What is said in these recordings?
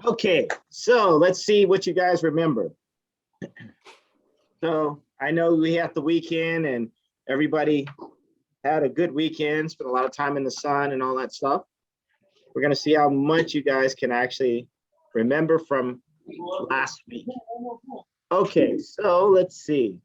Okay, so let's see what you guys remember. So I know we had the weekend and everybody had a good weekend, spent a lot of time in the sun and all that stuff. We're gonna see how much you guys can actually remember from last week. Okay, so let's see.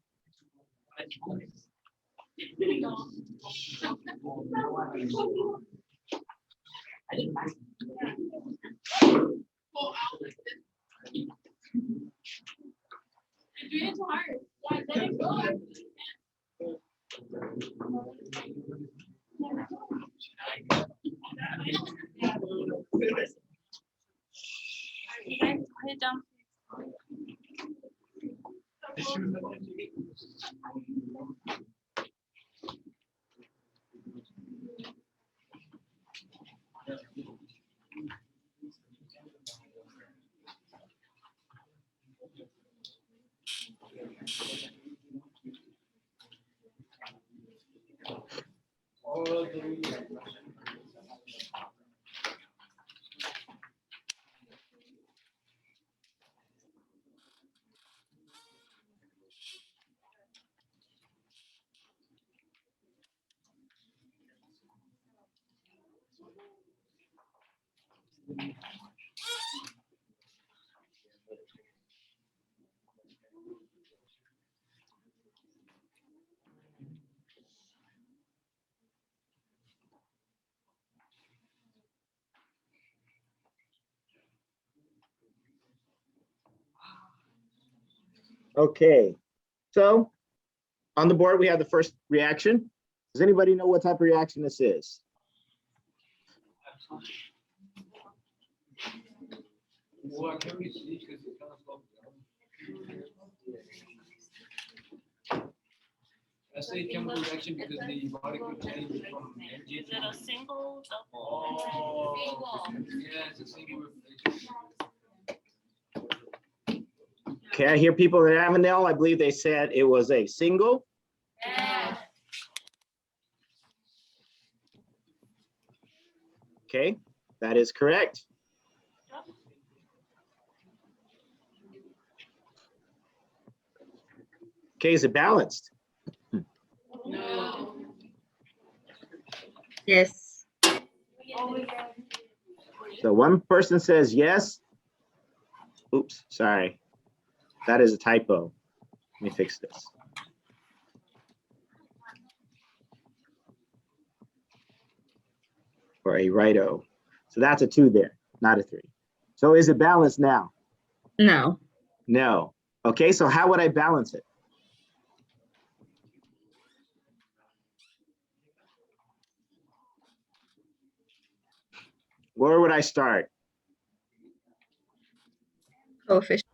Okay, so on the board, we have the first reaction. Does anybody know what type of reaction this is? Well, can we see because it kind of slowed down. I say chemical reaction because the molecule changes from energy. Is it a single, double? Oh, yeah, it's a single. Okay, I hear people that haven't known. I believe they said it was a single. Yeah. Okay, that is correct. Okay, is it balanced? No. Yes. So one person says yes. Oops, sorry. That is a typo. Let me fix this. Or a righto. So that's a 2 there, not a 3. So is it balanced now? No. No. Okay, so how would I balance it? Where would I start? Coefficient.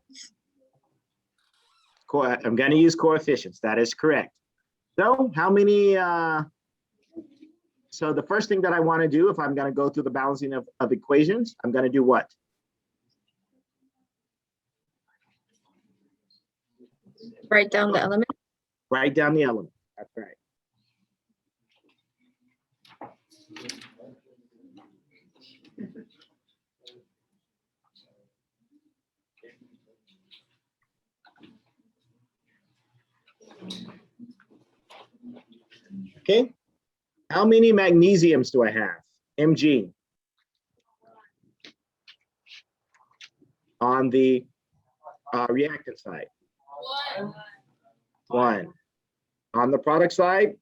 I'm going to use coefficients. That is correct. So how many, so the first thing that I want to do, if I'm going to go through the balancing of equations, I'm going to do what? Write down the element. Write down the element. That's right. Okay. How many magnesiums do I have? Mg. On the reactant side. 1. On the product side.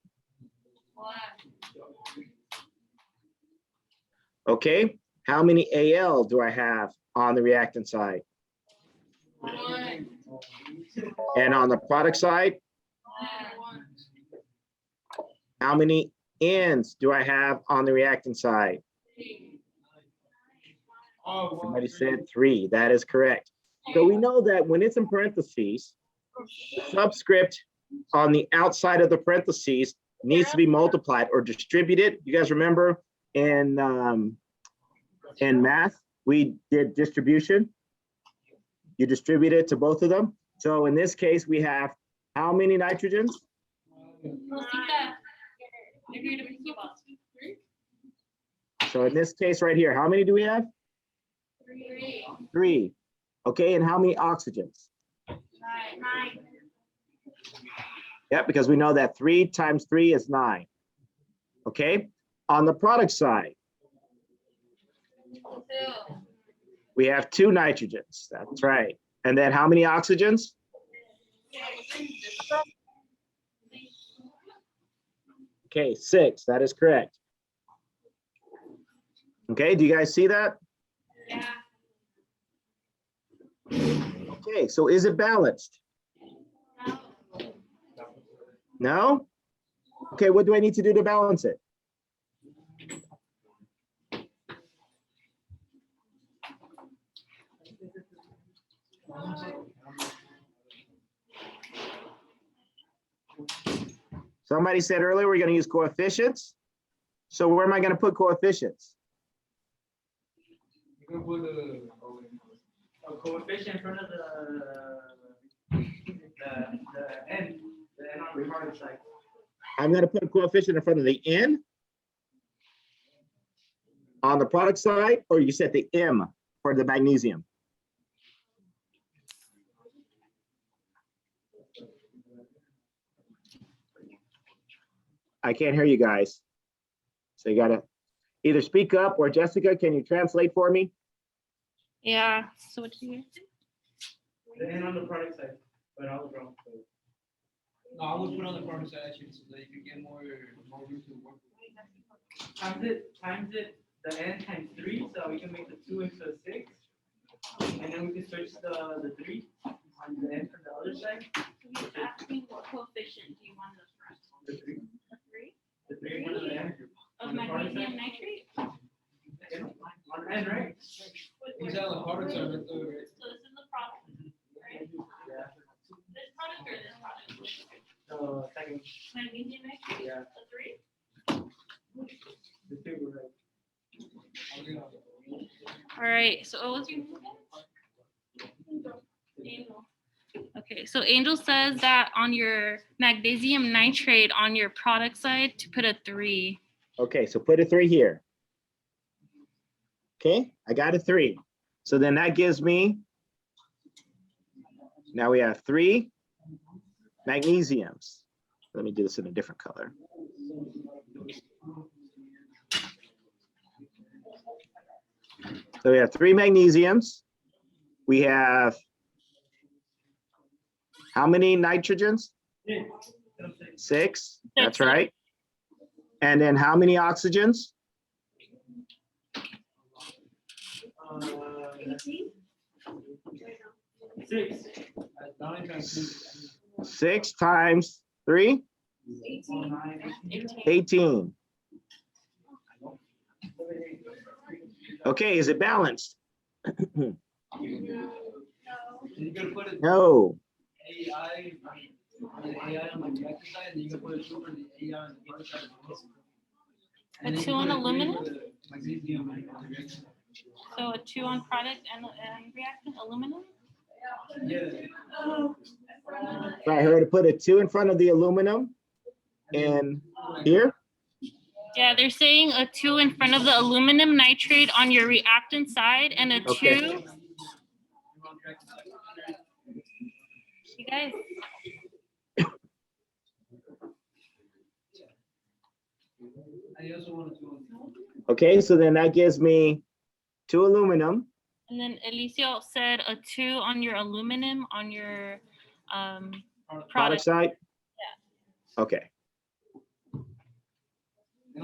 Okay. How many Al do I have on the reactant side? 1. And on the product side? How many N's do I have on the reactant side? Somebody said 3. That is correct. So we know that when it's in parentheses, the subscript on the outside of the parentheses needs to be multiplied or distributed. You guys remember in math, we did distribution. You distribute it to both of them. So in this case, we have how many nitrogens? So in this case right here, how many do we have? Three. 3. Okay, and how many oxygens? 9. Yeah, because we know that 3 times 3 is 9. Okay, on the product side, 2. we have 2 nitrogens. That's right. And then how many oxygens? 6. Okay, 6. That is correct. Okay, do you guys see that? Yeah. Okay, so is it balanced? No? Okay, what do I need to do to balance it? Somebody said earlier we're going to use coefficients. So where am I going to put coefficients? You can put A coefficient in front of the n on the product side. I'm going to put a coefficient in front of the N on the product side, or you set the M for the magnesium? I can't hear you guys. So you gotta either speak up, or Jessica, can you translate for me? Yeah. So what do you do? The n on the product side, but all wrong. no, I would put on the product side actually so that you can get more room to work with. Times it, the n times 3, so we can make the 2 into a 6. And then we can switch the 3 on the n from the other side. He's asking what coefficient do you want us for? The 3. The 3 The 3 in front of the n. of magnesium nitrate. On n, right? These are the product side right there, right? So this is the product, right? Yeah. This product or this product? The second, Magnesium nitrate. yeah, The 3. the 2 were right. All right. So what was your name again? Angel. Okay, so Angel says that on your magnesium nitrate on your product side to put a 3. Okay, so put a 3 here. Okay, I got a 3. So then that gives me, now we have 3 magnesiums. Let me do this in a different color. So we have 3 magnesiums. We have how many nitrogens? 6. That's right. And then how many oxygens? 6. 9 times 6 times 3, 18. Okay, is it balanced? you can put it No. AI on the AI on the reactor side, and you can put a 2 for the AI on the other side. And then 2 you on put a 3 aluminum? for the magnesium on the reactor side. So a 2 on product and reactant aluminum. Yeah. So I heard to put a 2 in front of the aluminum and here. Yeah, they're saying a 2 in front of the aluminum nitrate on your reactant side and a 2. Okay. You guys. I also wanted to. Okay, so then that gives me 2 aluminum. And then Alicia said a 2 on your aluminum on your Product product. side? Okay.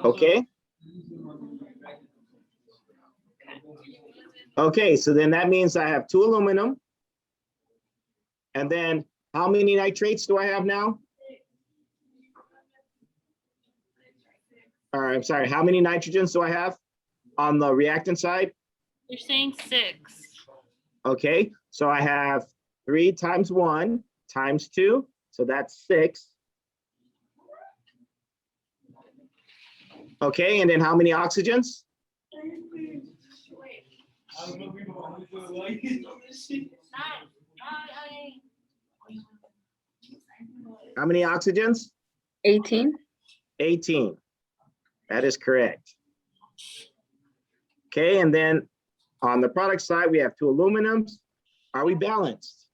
Okay. Okay, so then that means I have 2 aluminum. And then how many nitrates do I have now? All right, I'm sorry, how many nitrogens do I have on the reactant side? They're saying 6. Okay, so I have 3 times 1 times 2, so that's 6. Okay, and then how many oxygens? How many oxygens? 18. 18. That is correct. Okay, and then On the product side, we have 2 aluminums. Are we balanced?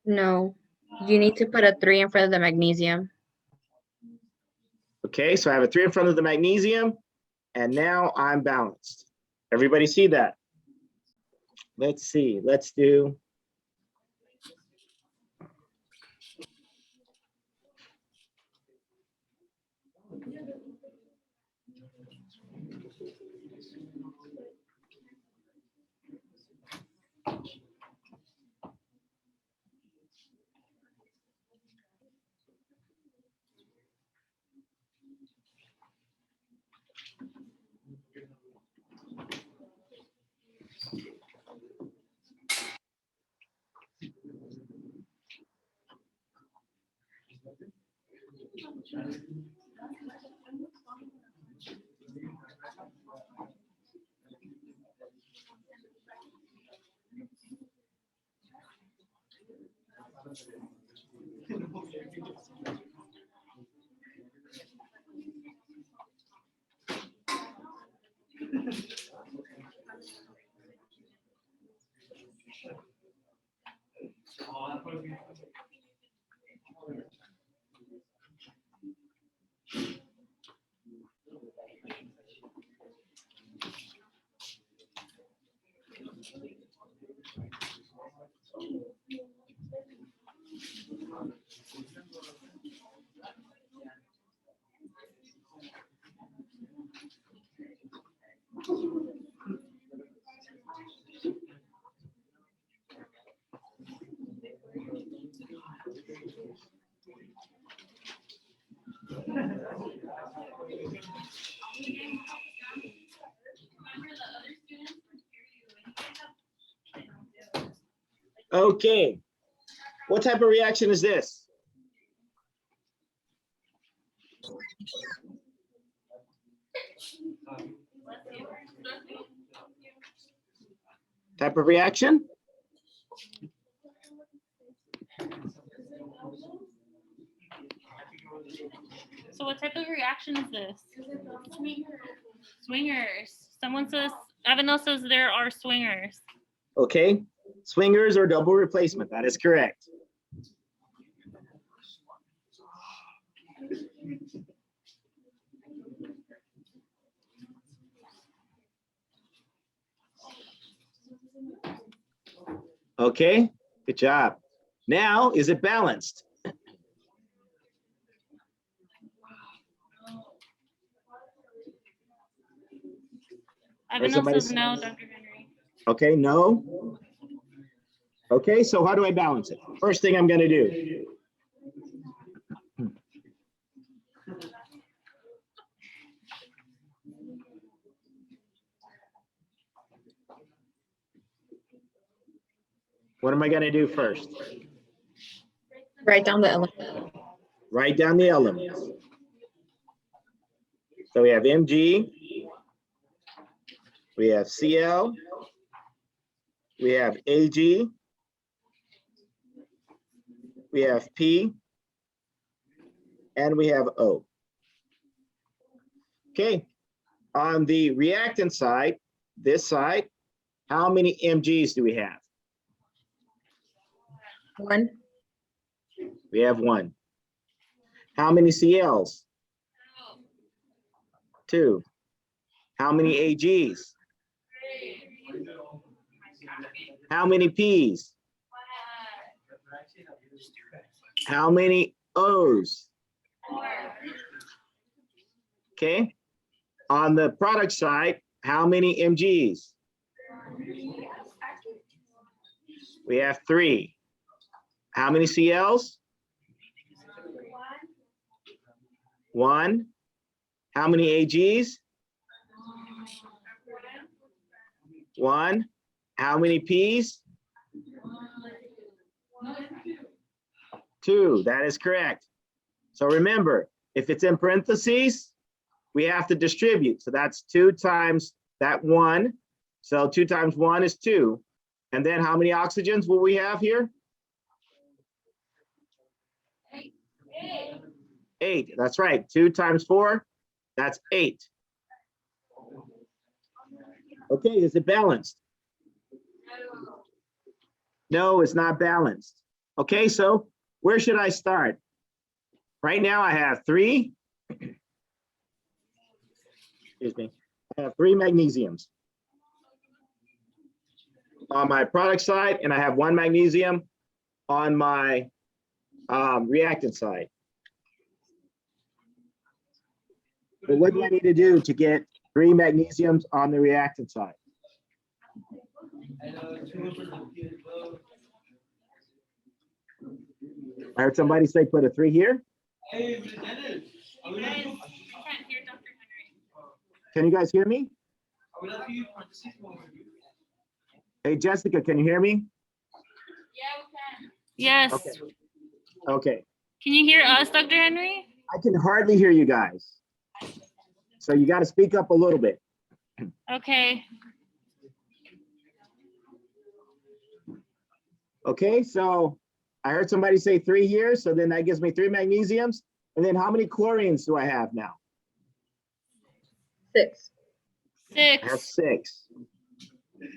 No. You need to put a 3 in front of the magnesium. Okay, so I have a 3 in front of the magnesium, and now I'm balanced. Everybody see that? Let's see, let's do. Okay, what type of reaction is this? Type of reaction? So what type of reaction is this? Swingers. Someone says, Avenel says there are swingers. Okay, swingers or double replacement, that is correct. Okay, good job. Now, is it balanced? Avenel somebody says say- no, Dr. Henry. Okay, no. Okay, so how do I balance it? First thing I'm gonna do. What am I gonna do first? Write down the element. Write down the elements. So we have Mg, we have Cl, we have Ag, we have P, and we have O. Okay, on the reactant side, this side, how many Mgs do we have? 1. We have 1. How many Cls? 2. How many Ags? How many Ps? How many Os? Okay. On the product side, how many Mgs? We have 3. How many Cls? 1. How many Ags? 1. How many Ps? 2. That is correct. So remember, if it's in parentheses, we have to distribute. So that's 2 times that 1. So 2 times 1 is 2. And then how many oxygens will we have here? 8. That's right. 2 times 4, that's 8. Okay, is it balanced? No, it's not balanced. Okay, so where should I start? Right now I have 3. Excuse me. I have 3 magnesiums on my product side, and I have 1 magnesium on my reactant side. But what do I need to do to get 3 magnesiums on the reactant side? And 2 for the P as well. I heard somebody say put a 3 here. Hey, Dennis. You guys, I can't hear Dr. Henry. Can you guys hear me? I would like you parentheses one with you. Hey, Jessica, can you hear me? Yes. Okay. Okay. Can you hear us, Dr. Henry? I can hardly hear you guys. So you got to speak up a little bit. Okay. Okay, so I heard somebody say 3 here, so then that gives me 3 magnesiums. And then how many chlorines do I have now? 6. I have 6. 6.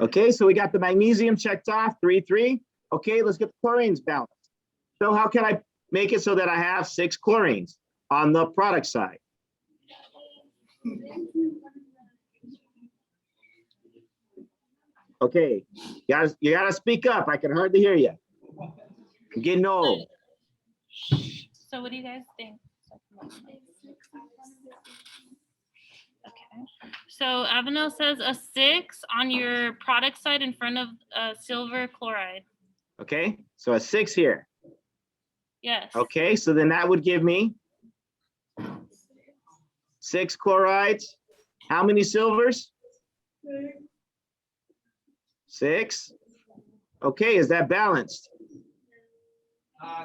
Okay, so we got the magnesium checked off, 3, 3. Okay, let's get the chlorines balanced. So how can I make it so that I have 6 chlorines on the product side? Okay, you gotta speak up. I can hardly hear you. I'm getting old. So what do you guys think? Okay. So Avenel says a 6 on your product side in front of silver chloride. Okay, so a 6 here. Yes. Okay, so then that would give me 6 chlorides. How many silvers? 6. Okay, is that balanced?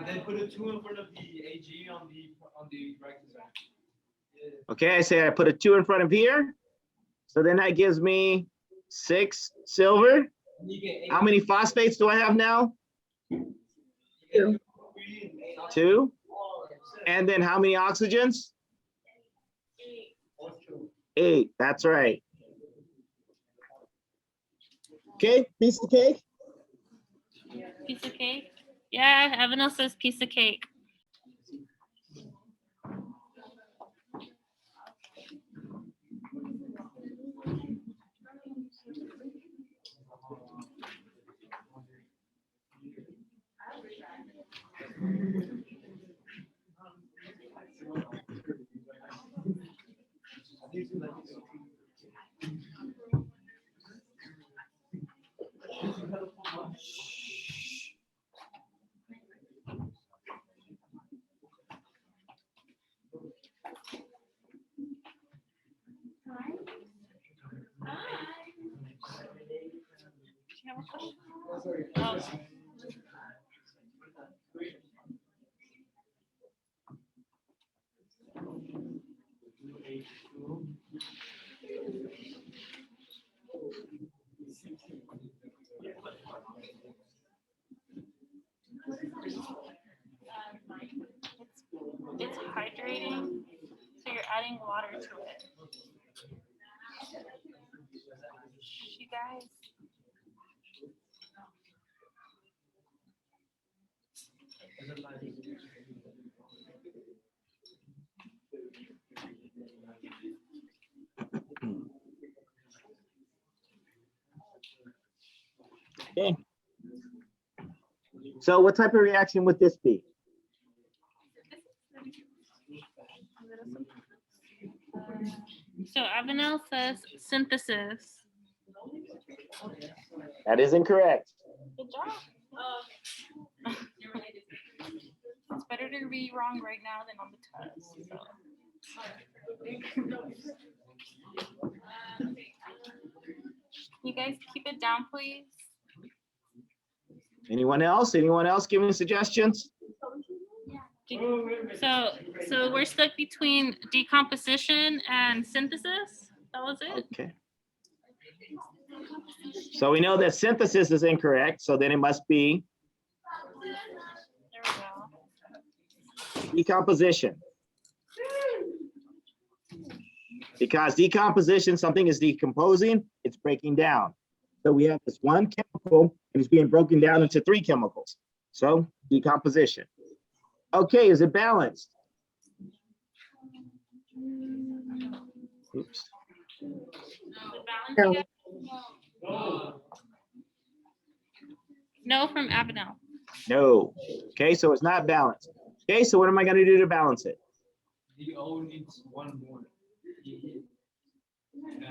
Then put a 2 in front of the AG on the right side. Yeah. Okay, I say I put a 2 in front of here. So then that gives me 6 silver. And you get 8. How many phosphates do I have now? You get 3 and 8. 2. And then how many oxygens? 8, that's right. Okay, piece of cake. Piece of cake. Yeah, Avenel says piece of cake. You have a question? Oh. It's hydrating, so you're adding water to it. You guys. Okay. So what type of reaction would this be? So Avenel says synthesis. That is incorrect. Good job. It's better to be wrong right now than on the test. So. You guys keep it down, please. Anyone else? Anyone else giving suggestions? So we're stuck between decomposition and synthesis. That was it. Okay. So we know that synthesis is incorrect, so then it must be There we go. decomposition. Because decomposition, something is decomposing, it's breaking down. So we have this one chemical and it's being broken down into 3 chemicals. So decomposition. Okay, is it balanced? Oops. No. No from Avenel. No. Okay, so it's not balanced. Okay, so what am I going to do to balance it? The O needs one more.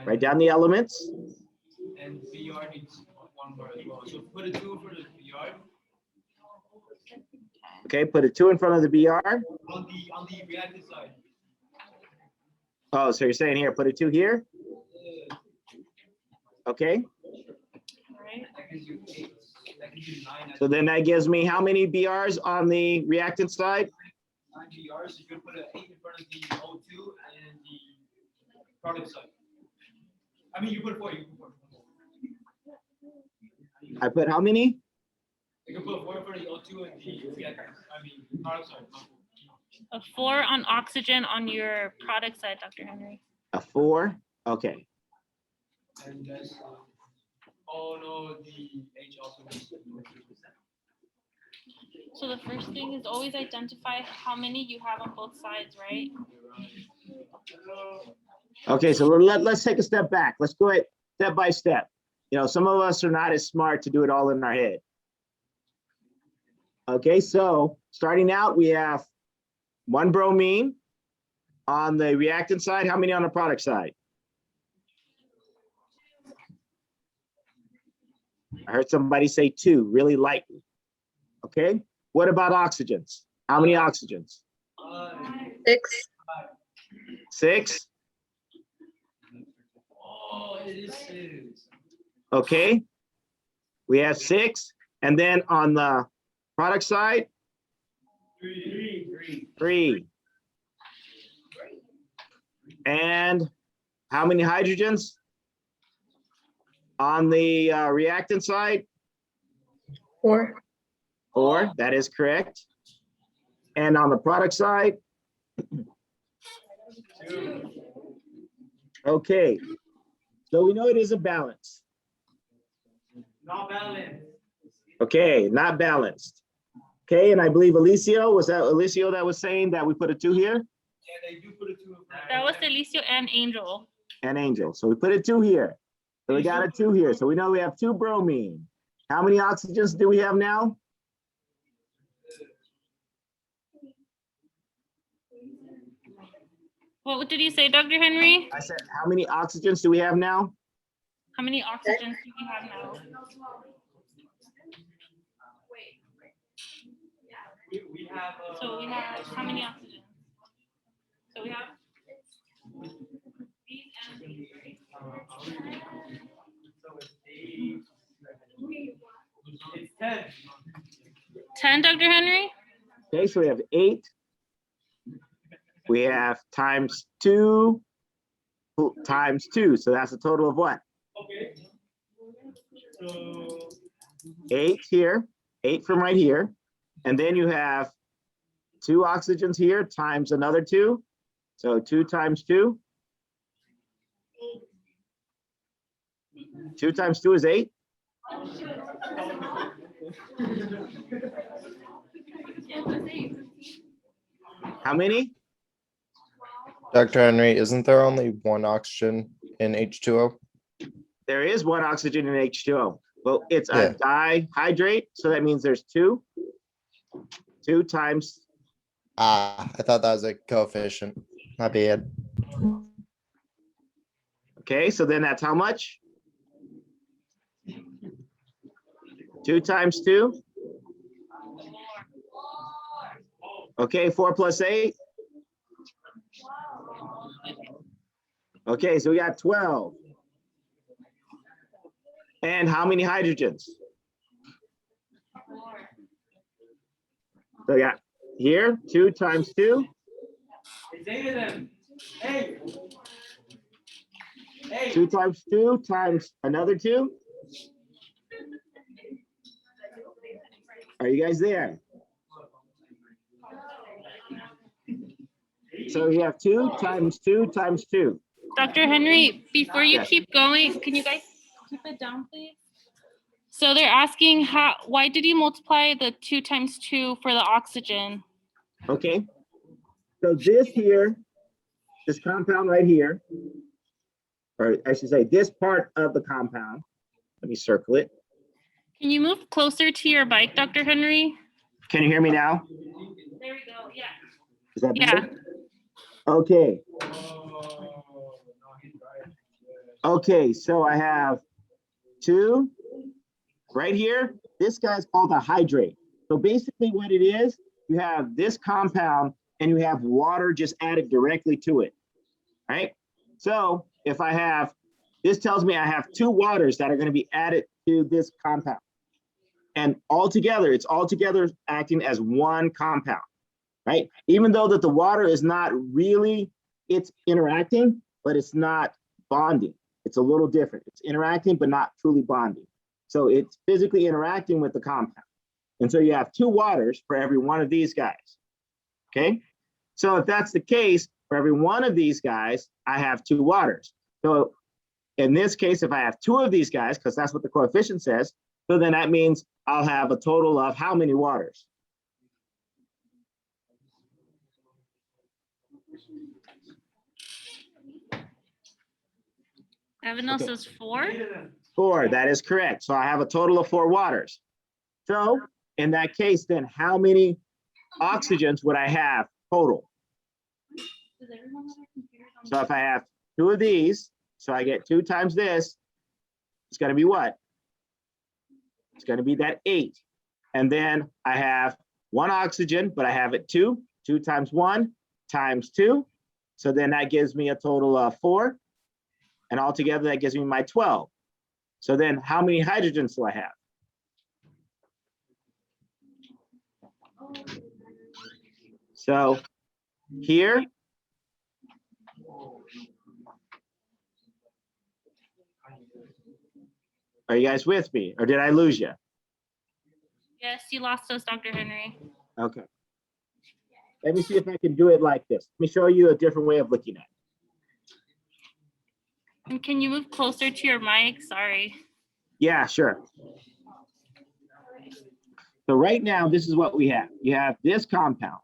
Write down the elements. And BR needs one more as well. So put a 2 for the BR Okay, put a 2 in front of the BR. on the reactive side. Oh, so you're saying here, put a 2 here? Okay, Right. That gives you 8. That gives you 9. so then that gives me how many BRs on the reactant side? 9 BRs. So you can put an 8 in front of the O2 and the product side. I mean, you put 4. You put 4. I put how many? You can put 4 in front of the O2 and the reactive. I mean, product side. A 4 on oxygen on your product side, Dr. Henry. A 4, okay. And that's oh no, the H also needs. So the first thing is always identify how many you have on both sides, right? Okay, so let's take a step back. Let's go it step by step. You know, some of us are not as smart to do it all in our head. Okay, so starting out, we have 1 bromine on the reactant side. How many on the product side? I heard somebody say 2, really lightly. Okay, what about oxygens? How many oxygens? 6. 6, Oh, it is 6. okay. We have 6, and then on the product side, 3. And how many hydrogens? On the reactant side? 4. 4, that is correct. And on the product side? 2. Okay, so we know it is a balance. Not balanced. Okay, not balanced. Okay, and I believe Alicio, was that Alicio that was saying that we put a 2 here? Yeah, they do put a 2 in front. That was Delicio and Angel. And Angel, so we put a 2 here. So we got a 2 here, so we know we have 2 bromine. How many oxygens do we have now? What did you say, Dr. Henry? I said, how many oxygens do we have now? How many oxygens do we have now? We have. So we have how many oxygens? So we have these and these, right? So it's 8. It's 10. 10, Dr. Henry? Okay, so we have 8. We have times 2 times 2, so that's a total of what? Okay. So 8 here, 8 from right here. And then you have 2 oxygens here times another 2. So 2 times 2. 2 times 2 is 8. How many? Dr. Henry, isn't there only 1 oxygen in H2O? There is 1 oxygen in H2O, but it's a Yeah. dihydrate, so that means there's 2. 2 times, Ah, I thought that was a coefficient. My bad. okay, so then that's how much? 2 times 2? Okay, 4 plus 8? Okay, so we got 12. And how many hydrogens? So we got here, 2 times 2. it's 8 of them. 8. 8. 2 times 2 times another 2. Are you guys there? So we have 2 times 2 times 2. Dr. Henry, before you Yes. keep going, can you guys keep it down, please? So they're asking why did you multiply the 2 times 2 for the oxygen? Okay. So this here, this compound right here, or I should say this part of the compound, let me circle it. Can you move closer to your bike, Dr. Henry? Can you hear me now? There we go. Yeah. Is that Yeah. better? Okay. Okay, so I have 2 right here. This guy's called a hydrate. So basically what it is, you have this compound and you have water just added directly to it, right? So if I have, this tells me I have 2 waters that are going to be added to this compound. And altogether, it's altogether acting as one compound, right? Even though that the water is not really, it's interacting, but it's not bonding. It's a little different. It's interacting, but not truly bonding. So it's physically interacting with the compound. And so you have 2 waters for every one of these guys, okay? So if that's the case, for every one of these guys, I have 2 waters. So in this case, if I have 2 of these guys, because that's what the coefficient says, so then that means I'll have a total of how many waters? Avenel Okay. says 4. 4, that is correct. So I have a total of 4 waters. So in that case, then how many oxygens would I have total? So if I have 2 of these, so I get 2 times this, it's going to be what? It's going to be that 8. And then I have 1 oxygen, but I have it 2. 2 times 1 times 2. So then that gives me a total of 4. And altogether, that gives me my 12. So then how many hydrogens do I have? So here, are you guys with me, or did I lose you? Yes, you lost us, Dr. Henry. Okay. Let me see if I can do it like this. Let me show you a different way of looking at it. And can you move closer to your mic? Sorry. Yeah, sure. So right now, this is what we have. You have this compound.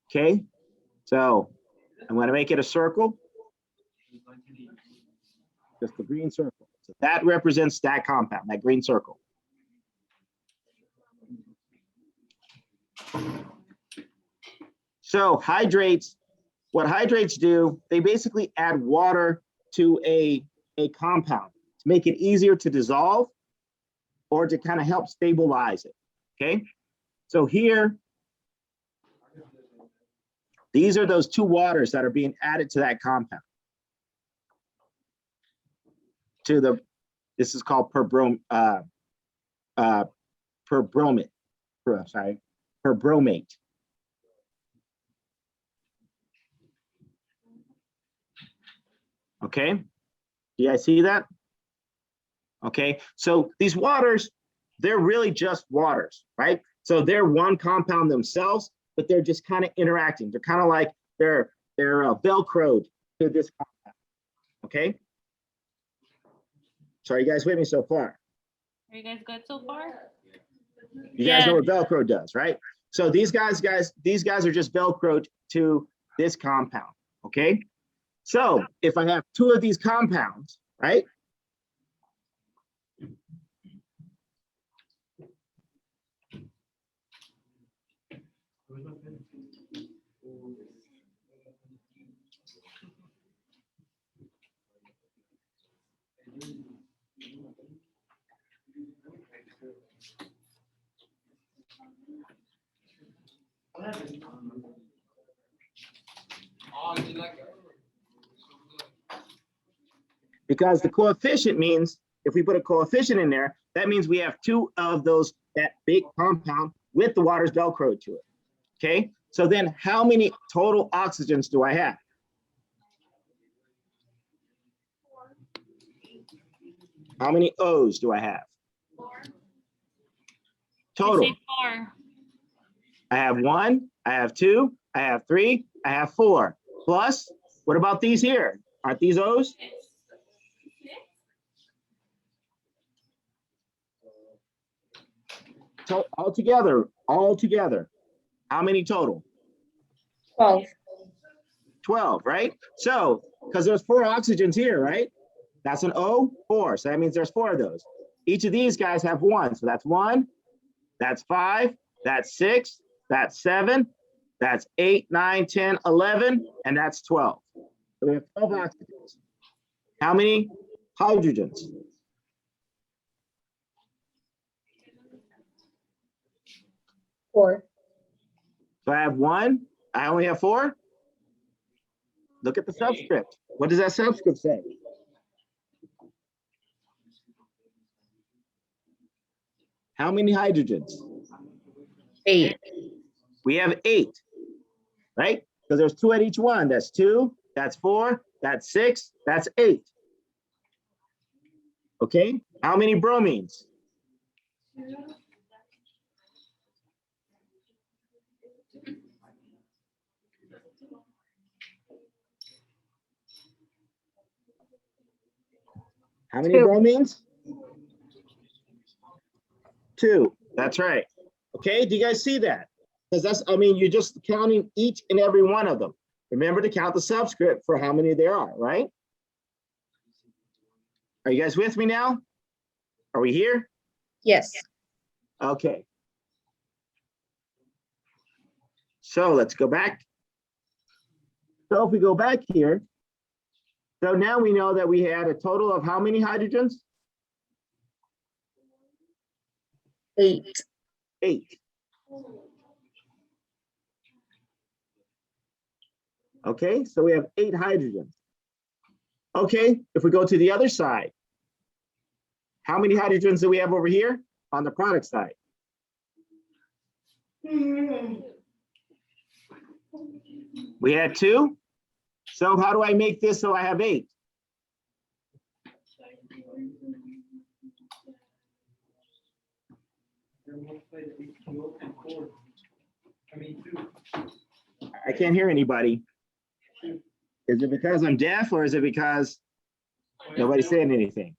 Okay, so I'm going to make it a circle. Just the green circle. So that represents that compound, that green circle. So hydrates, what hydrates do, they basically add water to a compound to make it easier to dissolve or to kind of help stabilize it, okay? So here, these are those 2 waters that are being added to that compound. This is called perbromate, perbromate. Okay, do you guys see that? Okay, so these waters, they're really just waters, right? So they're one compound themselves, but they're just kind of interacting. They're kind of like they're Velcroed to this compound, okay? So are you guys with me so far? Are you guys good so far? You guys know what Velcro does, right? So these guys are just Velcroed to this compound, okay? So if I have 2 of these compounds, right? Because the coefficient means, if we put a coefficient in there, that means we have 2 of those, that big compound with the water's Velcro to it, okay? So then how many total oxygens do I have? How many O's do I have? Total. 4. I have 1, I have 2, I have 3, I have 4, plus What about these here? Aren't these O's? So all together, how many total? 12. 12, right? So, because there's 4 oxygens here, right? That's an O, 4. So that means there's 4 of those. Each of these guys have 1. So that's 1, that's 5, that's 6, that's 7, that's 8, 9, 10, 11, and that's 12. So we have 12 oxygens. How many hydrogens? Four. So I have 1, I only have 4. Look at the subscript. What does that subscript say? How many hydrogens? 8. We have 8, right? Because there's 2 at each one. That's 2, that's 4, that's 6, that's 8. Okay, how many bromines? How many 2. bromines? 2, that's right. Okay, do you guys see that? Because that's, I mean, you're just counting each and every one of them. Remember to count the subscript for how many there are, right? Are you guys with me now? Are we here? Yes. Okay. So let's go back. So if we go back here, so now we know that we had a total of how many hydrogens? 8. 8. Okay, so we have 8 hydrogens. Okay, if we go to the other side, how many hydrogens do we have over here on the product side? We had 2. So how do I make this so I have 8? I can't hear anybody. Is it because I'm deaf or is it because nobody's saying anything?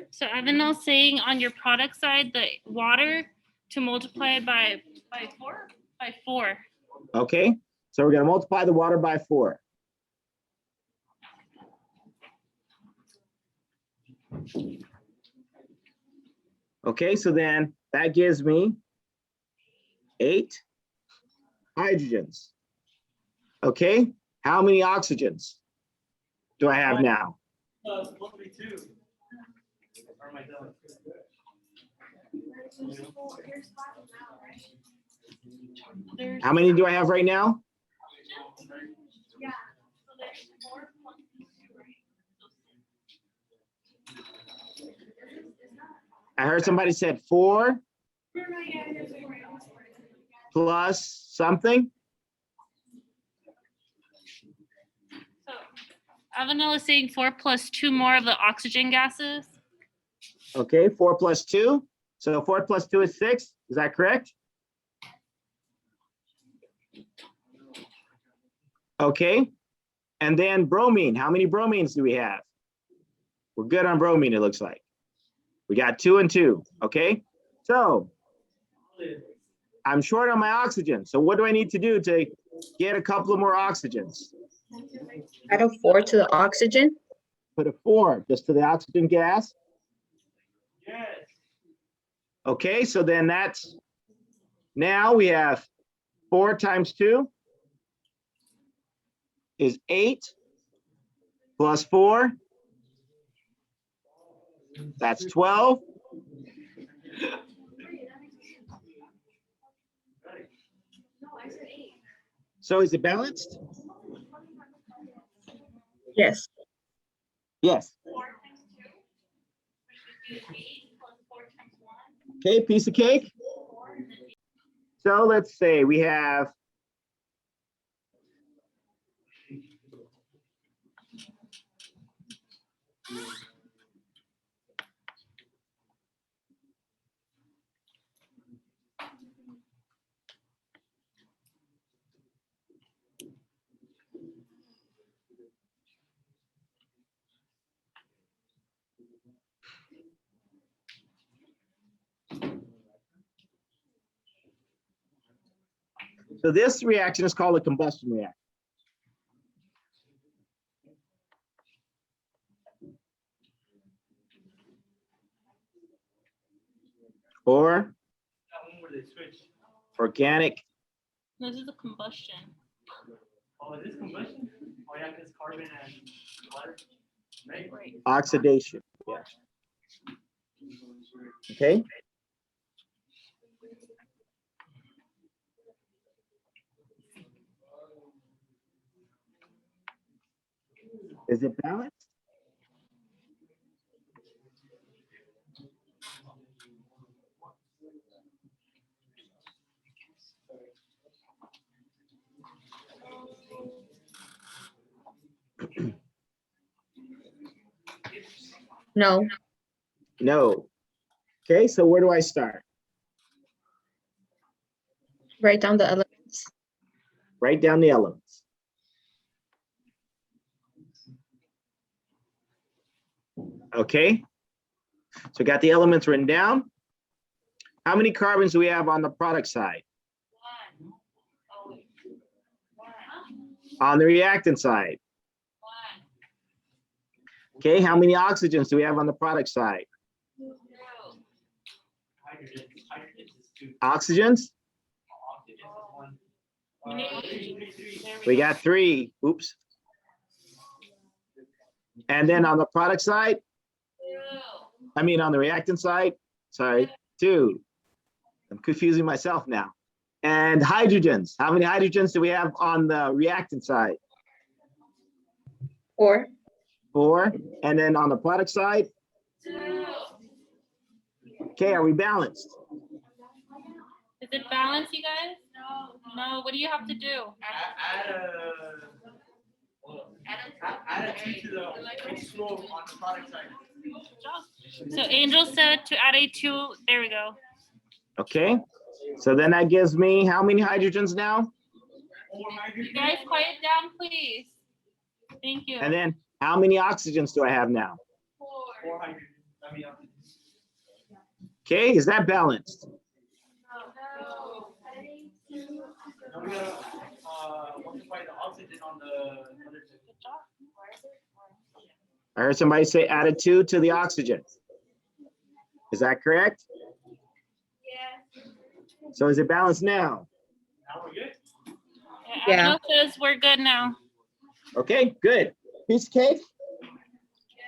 So Avenel's saying on your product side, the water to multiply it by 4? By 4. Okay, so we're gonna multiply the water by 4. Okay, so then that gives me 8 hydrogens. Okay, how many oxygens do I have now? Supposed to be 2. Or am I done? There's, How many do I have right now? I heard somebody said 4 plus something. so Avenel is saying 4 plus 2 more of the oxygen gases. Okay, 4 plus 2. So 4 plus 2 is 6. Is that correct? Okay. And then bromine. How many bromines do we have? We're good on bromine, it looks like. We got 2 and 2. Okay. So I'm short on my oxygen. So what do I need to do to get a couple of more oxygens? Add a 4 to the oxygen. Put a 4 just to the oxygen gas. Yes. Okay, so then that's, now we have 4 times 2 is 8 plus 4. That's 12. So is it balanced? Yes. Yes. Okay, piece of cake. So let's say we have So this reaction is called a combustion reaction. Or That one where they switch. organic This is a combustion. Oh, is this combustion? Oh, yeah, because carbon and water, right? Right. oxidation. Yeah. Okay. Is it balanced? No. No. Okay, so where do I start? Write down the elements. Write down the elements. Okay. So we got the elements written down. How many carbons do we have on the product side? On the reactant side? Okay, how many oxygens do we have on the product side? Hydrogen. Hydrogen is 2. Oxygens? Oxygen is 1. We need oxygen. There We go. got 3. Oops. And then on the product side? I mean, on the reactant side? Sorry, 2. I'm confusing myself now. And hydrogens. How many hydrogens do we have on the reactant side? 4. 4. And then on the product side? Okay, are we balanced? Is it balanced, you guys? No. What do you have to do? Add a 2 to the H2O on the product side. So Angel said to add a 2. There we go. Okay, so then that gives me how many hydrogens now? 4 hydrogen. You guys, quiet down, please. Thank you. And then how many oxygens do I have now? 4 hydrogen. I mean, Okay, is that balanced? now we gotta multiply the oxygen on the other 2. I heard somebody say added 2 to the oxygen. Is that correct? So is it balanced now? Now we're good. Yeah. Abhinav says we're good now. Okay, good. Piece of cake?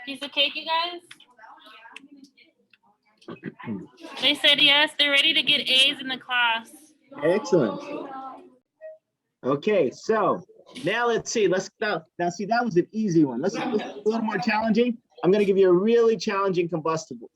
Piece of cake, you guys? They said yes. They're ready to get A's in the class. Excellent. Okay, so now let's see. Let's now see, that was an easy one. Let's do a little more challenging. I'm going to give you a really challenging combustible.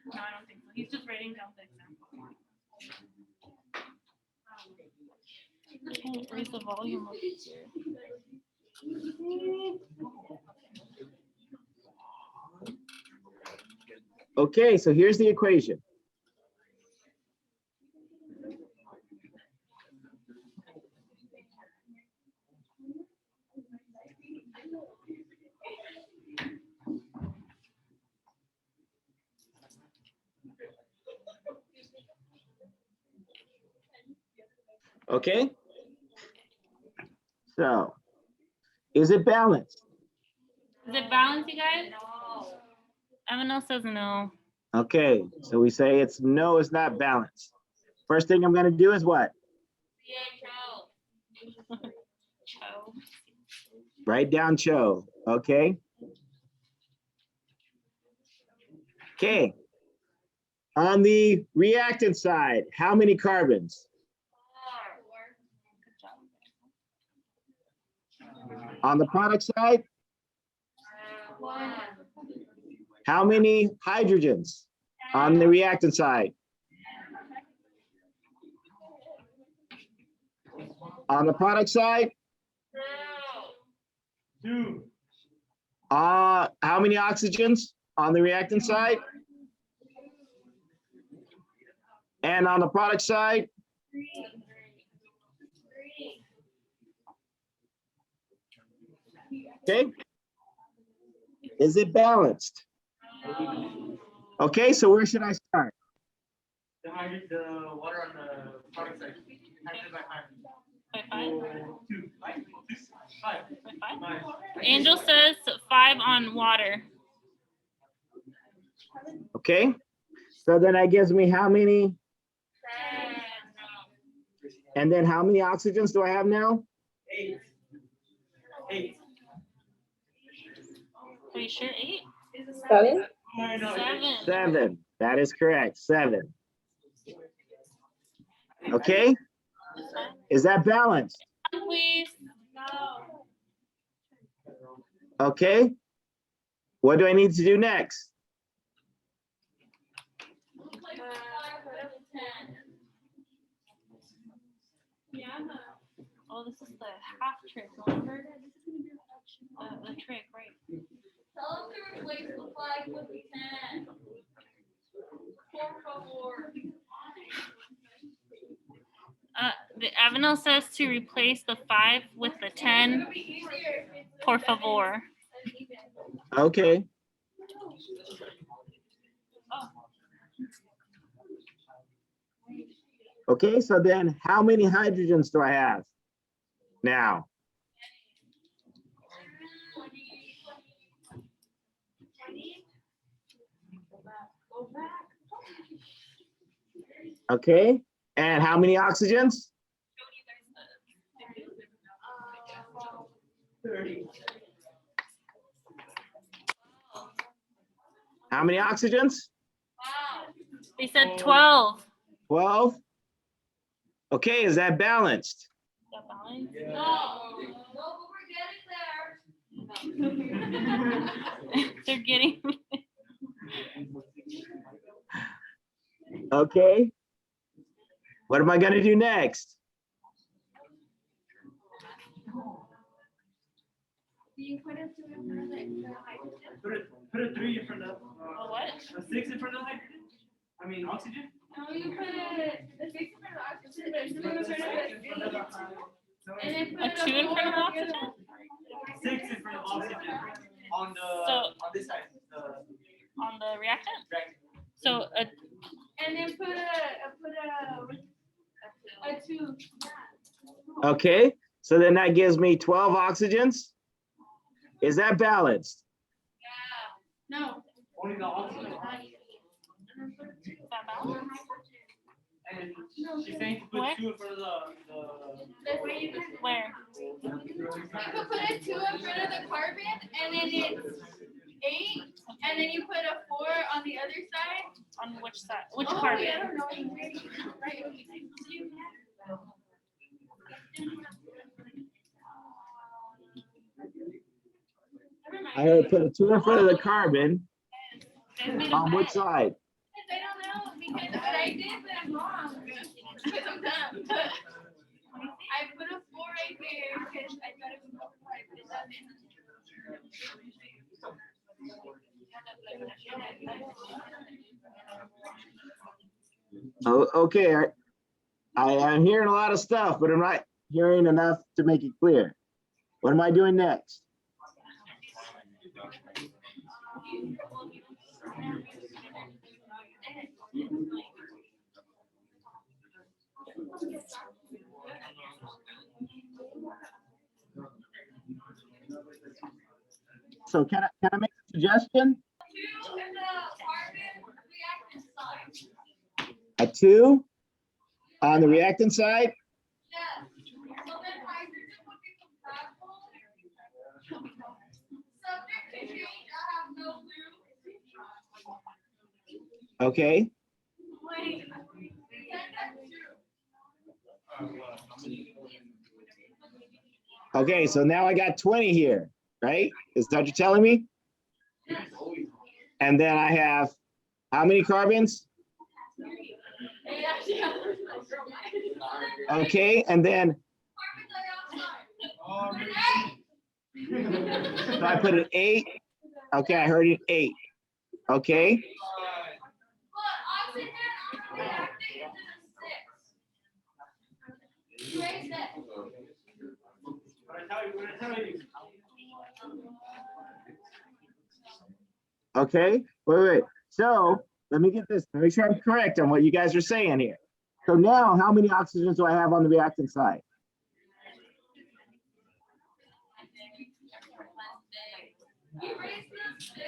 No, I don't think so. He's just writing down the example. I can't raise the volume up here. Okay, so here's the equation. Okay. So, is it balanced? Is it balanced, you guys? No. Abhinav says no. Okay, so we say no, it's not balanced. First thing I'm going to do is what? Cho. Write down CHO. Okay. Okay. On the reactant side, how many carbons? On the product side, how many hydrogens? On the reactant side, on the product side, Two. How many oxygens on the reactant side? And on the product side? Okay. Is it balanced? Okay, so where should I start? The water on the product side. Hydrogen by five. By 5? Two. Five. By 5? Five. Angel says 5 on water. Okay, so then that gives me how many? And then how many oxygens do I have now? 8. 8. Are you sure 8? 7? No, 7. 7. That is correct. 7. Okay, is that balanced? Please. Okay, what do I need to do next? Oh, this is the half trick, remember? The trick, right? Tell them to replace the 5 with the 10. Por favor. The Avenel says to replace the 5 with the 10. Por favor. Okay. Okay, so then how many hydrogens do I have now? Okay, and how many oxygens? 30. How many oxygens? They said 12. 12. Okay, is that balanced? Is that balanced? No, but we're getting there. They're getting. Okay. What am I gonna do next? Do you put it to in front of the hydrogen? Put a 3 in front of. A what? A 6 in front of hydrogen. I mean oxygen. No, you put it, the 6 in front of oxygen, there's 2 in front of the 3. And then put A 2 in front of oxygen? 6 in front of oxygen. On the So- on this side. On the reactant? Right. So And then put a 2. Okay, so then that gives me 12 oxygens. Is that balanced? No. Only the oxygen. is that balanced? And she's saying to put What? 2 in front of the That's where you can. Where? You could put a 2 in front of the carbon, and then it's 8, and then you put a 4 on the other side. On which side? Which Oh, carbon? I don't know. Right. I heard put a 2 in front of the carbon. On which side? I don't know, because what I did, but I'm wrong. Because I'm dumb. I put a 4 right there, because I thought it was multiplied, but it doesn't. Oh, okay. I'm hearing a lot of stuff, but I'm not hearing enough to make it clear. What am I doing next? So can I make a suggestion? 2 in the carbon reactant side. A 2 on the reactant side? Yes. So then hydrogen would be compatible. Subject to change, I have no clue. Okay. Wait. Okay, so now I got 20 here, right? Is that what you're telling me? And then I have how many carbons? Okay, and then So I put an 8. Okay, I heard an 8. Okay, But oxygen on the reactant is a 6. Erase it. okay, wait. So let me get this, make sure I'm correct on what you guys are saying here. So now how many oxygens do I have on the reactant side? Erase the 6.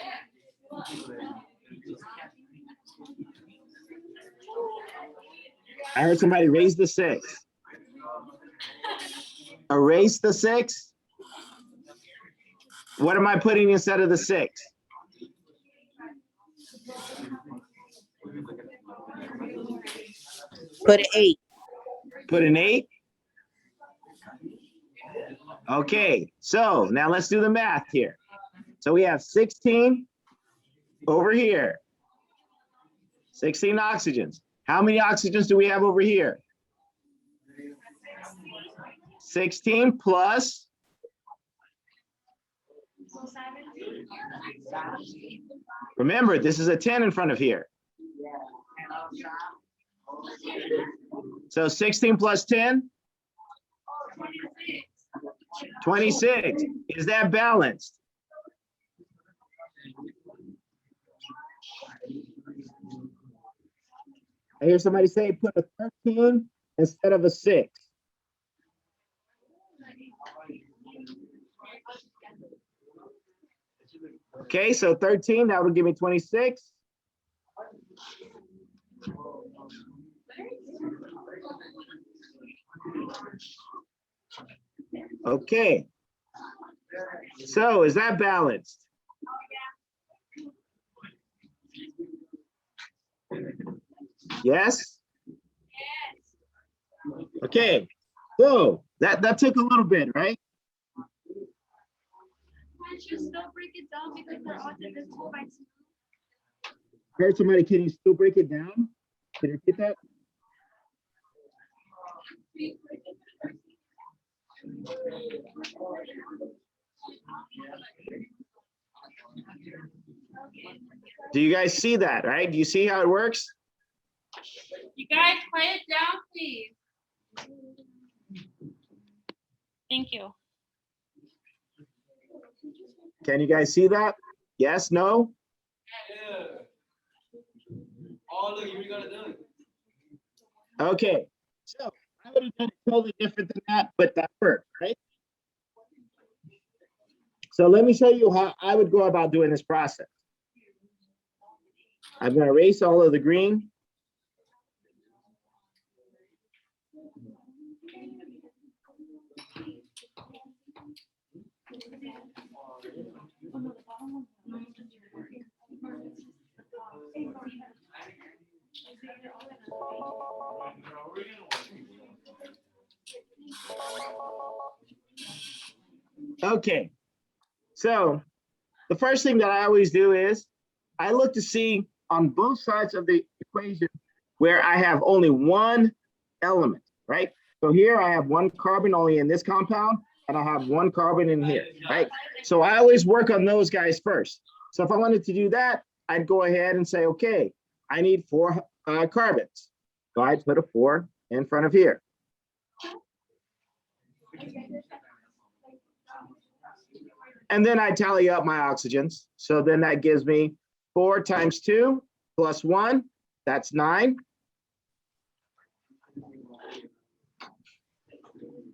I heard somebody raise the 6. Erase the 6. What am I putting instead of the 6? Put an 8. Put an 8. Okay, so now let's do the math here. So we have 16 over here. 16 oxygens. How many oxygens do we have over here? 16 plus. Remember, this is a 10 in front of here. So 16 plus 10? 26. Is that balanced? I hear somebody say put a 13 instead of a 6. Okay, so 13, that would give me 26. Okay. So is that balanced? Yes? Okay. So that took a little bit, right? Can't you still break it down because they're all divisible by 2? Heard somebody, can you still break it down? Can you repeat that? Do you guys see that, right? Do you see how it works? You guys quiet down, please. Thank you. Can you guys see that? Yes, no? Yeah. Oh, look, you gotta do it. Okay, so I would have done it totally different than that, but that worked, right? So let me show you how I would go about doing this process. I'm going to erase all of the green. Okay, so the first thing that I always do is I look to see on both sides of the equation where I have only one element, right? So here I have one carbon only in this compound, and I have one carbon in here, right? So I always work on those guys first. So if I wanted to do that, I'd go ahead and say, okay, I need 4 carbons. So I'd put a 4 in front of here. And then I tally up my oxygens. So then that gives me 4 times 2 plus 1, that's 9.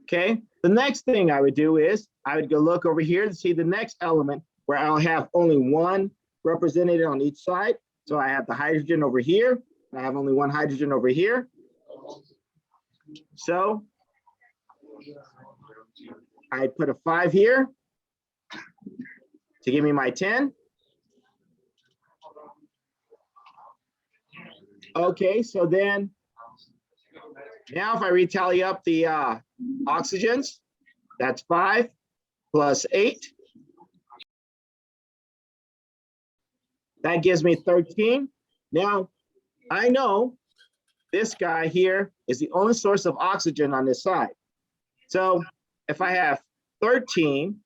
Okay, the next thing I would do is I would go look over here to see the next element where I'll have only one represented on each side. So I have the hydrogen over here, and I have only one hydrogen over here. So I put a 5 here to give me my 10. Okay, so then now if I retally up the oxygens, that's 5 plus 8. That gives me 13. Now, I know this guy here is the only source of oxygen on this side. So if I have 13,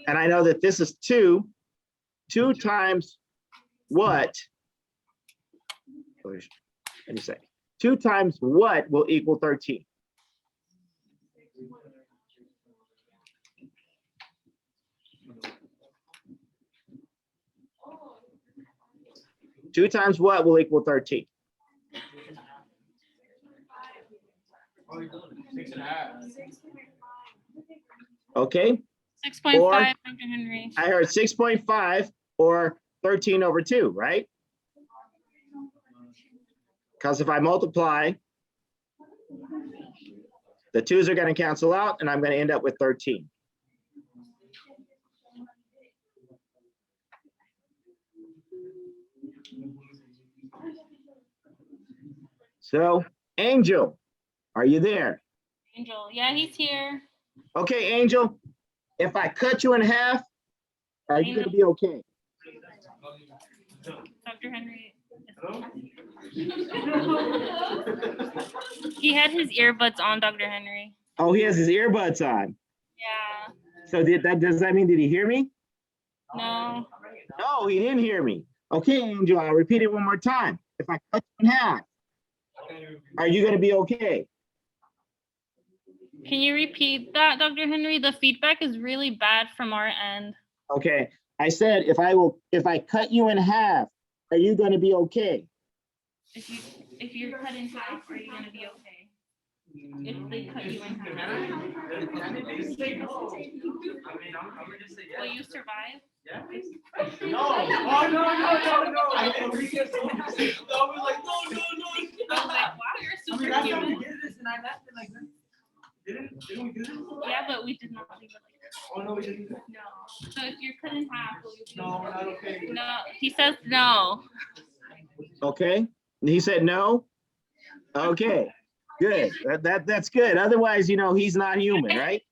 and I know that this is 2. 2 times what? Let me say. 2 times what will equal 13? Two times what will equal 13? 6.5. Okay, 6.5, Or- Dr. Henry. I heard 6.5 or 13 over 2, right? Because if I multiply, the 2's are going to cancel out, and I'm going to end up with 13. So, Angel, are you there? Angel, yeah, he's here. Okay, Angel, if I cut you in half, are you going to be okay? Dr. Henry. Hello? He had his earbuds on, Dr. Henry. Oh, he has his earbuds on. Yeah. So does that mean, did he hear me? No. No, he didn't hear me. Okay, Angel, I'll repeat it one more time. If I cut you in half, are you going to be okay? Can you repeat that, Dr. Henry? The feedback is really bad from our end. Okay, I said if I cut you in half, are you going to be okay? If you're cut in half, are you gonna be okay? If they cut you in half, will you survive? No. Oh, no. I was like, no. I was like, wow, you're I mean, super that's how we human. did this, and I left it like this. Didn't we do this? Yeah, but we did not leave it like this. Oh, no, we didn't. No. So if you're cut in half, will you be? No, we're not okay. No, he says no. Okay, and he said no. Okay, good. That's good. Otherwise, he's not human, right?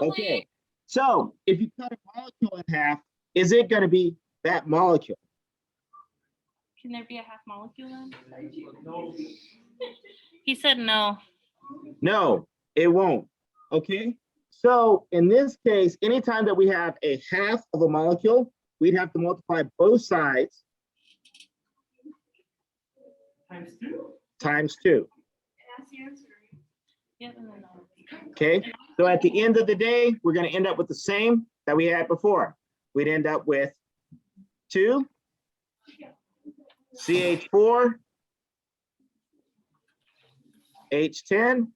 Okay. So if you cut a molecule in half, is it going to be that molecule? Can there be a half molecule then? No. He said no. No, it won't. Okay. So in this case, anytime that we have a half of a molecule, we'd have to multiply both sides Times 2? times 2. Yeah, no. Okay. So at the end of the day, we're going to end up with the same that we had before. We'd end up with 2 CH4 H10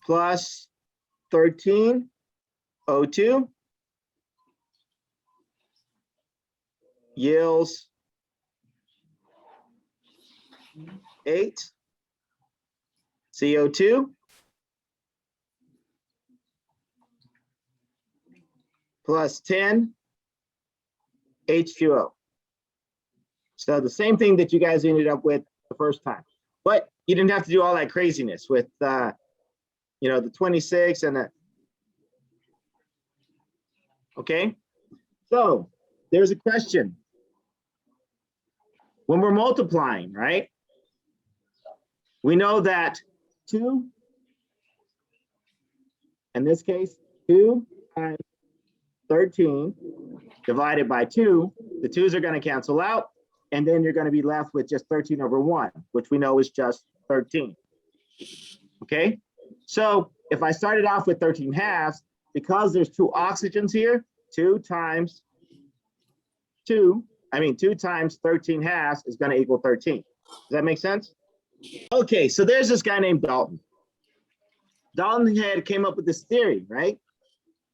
plus 13 O2 yields 8 CO2 plus 10 H2O. So the same thing that you guys ended up with the first time, but you didn't have to do all that craziness with the 26 and the. Okay, so there's a question. When we're multiplying, right? We know that 2, in this case, 2 times 13 divided by 2, the 2's are going to cancel out, and then you're going to be left with just 13 over 1, which we know is just 13. Okay, so if I started off with 13 halves, because there's 2 oxygens here, 2 times 13 halves is going to equal 13. Does that make sense? Okay, so there's this guy named Dalton. Dalton came up with this theory, right?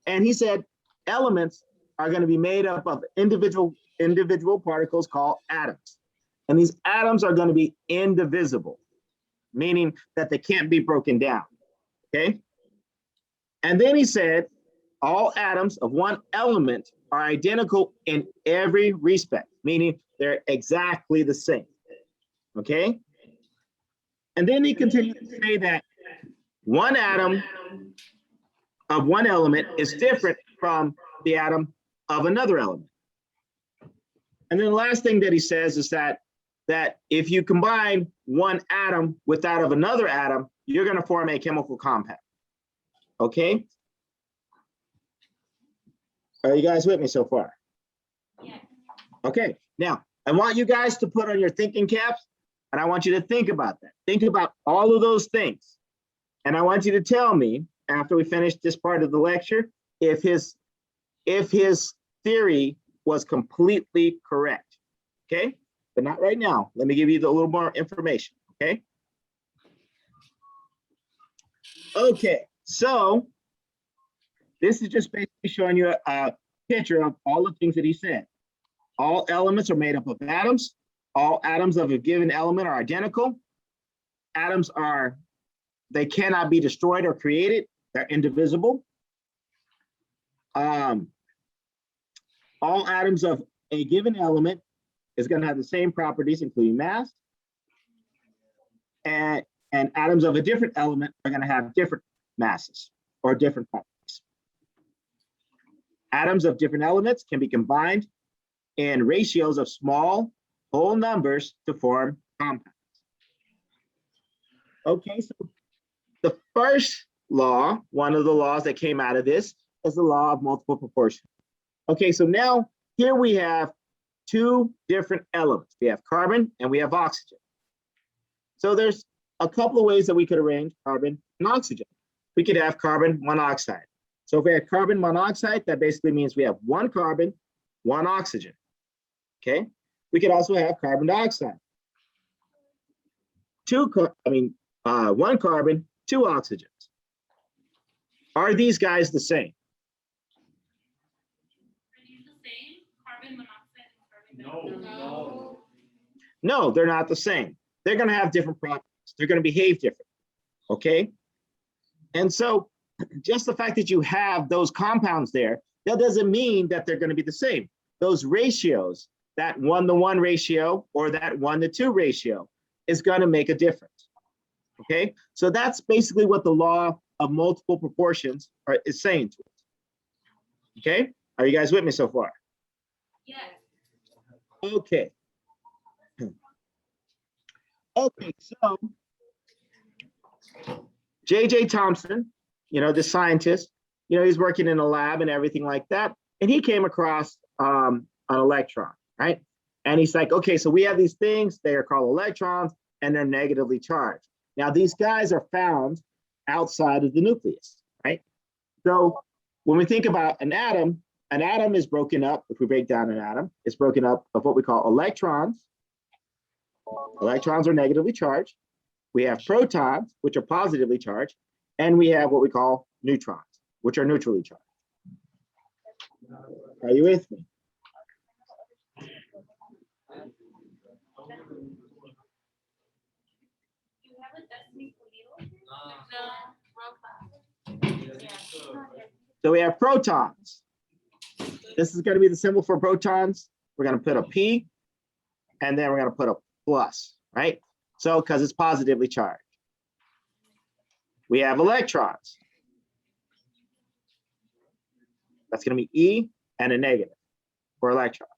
And he said elements are going to be made up of individual particles called atoms. And these atoms are going to be indivisible, meaning that they can't be broken down, okay? And then he said all atoms of one element are identical in every respect, meaning they're exactly the same, okay? And then he continued to say that one atom of one element is different from the atom of another element. And then the last thing that he says is that that if you combine one atom with that of another atom, you're going to form a chemical compound. Okay? Are you guys with me so far? Yeah. Okay, now I want you guys to put on your thinking caps, and I want you to think about that. Think about all of those things. And I want you to tell me, after we finish this part of the lecture, if his theory was completely correct. Okay? But not right now. Let me give you a little more information. Okay? Okay, so this is just basically showing you a picture of all the things that he said. All elements are made up of atoms. All atoms of a given element are identical. Atoms they cannot be destroyed or created. They're indivisible. All atoms of a given element is going to have the same properties, including mass. And atoms of a different element are going to have different masses or different properties. Atoms of different elements can be combined in ratios of small whole numbers to form compounds. Okay, so the first law, one of the laws that came out of this, is the law of multiple proportion. Okay, so now here we have two different elements. We have carbon and we have oxygen. So there's a couple of ways that we could arrange carbon and oxygen. We could have carbon monoxide. So if we have carbon monoxide, that basically means we have one carbon, one oxygen. Okay, we could also have carbon dioxide. One carbon, two oxygens. Are these guys the same? Are these the same? Carbon monoxide and carbon dioxide? No. No, they're not the same. They're going to have different properties. They're going to behave different. Okay. And so just the fact that you have those compounds there, that doesn't mean that they're going to be the same. Those ratios, that 1-to-1 ratio or that 1-to-2 ratio is going to make a difference. Okay. So that's basically what the law of multiple proportions is saying to us. Okay. Are you guys with me so far? Yes. Okay. Okay, so J.J. Thomson, the scientist, he's working in a lab and everything like that. And he came across an electron, right? And he's like, okay, so we have these things, they are called electrons, and they're negatively charged. Now, these guys are found outside of the nucleus, right? So when we think about an atom is broken up, if we break down an atom, it's broken up of what we call electrons. Electrons are negatively charged. We have protons, which are positively charged, and we have what we call neutrons, which are neutrally charged. Are you with me? You have a destiny for So we have protons. This is going to be the symbol for protons. We're going to put a P, and then we're going to put a plus, right? So, because it's positively charged. We have electrons. That's going to be E and a negative for electrons.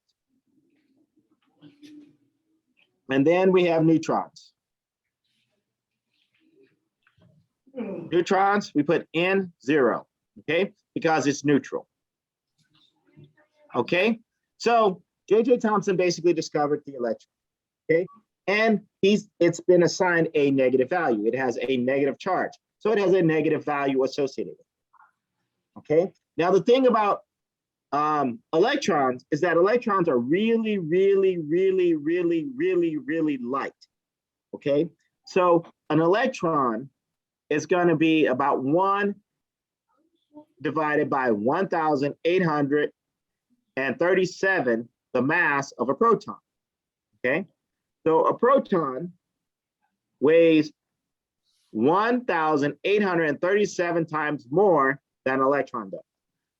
And then we have neutrons. Neutrons, we put N0, okay? Because it's neutral. Okay? So, J.J. Thomson basically discovered the electron. Okay, and it's been assigned a negative value. It has a negative charge, so it has a negative value associated with it. Okay, now the thing about electrons is that electrons are really, really, really, really, really, really light. Okay, so an electron is going to be about 1 divided by 1,837, the mass of a proton. Okay. So a proton weighs 1,837 times more than an electron does.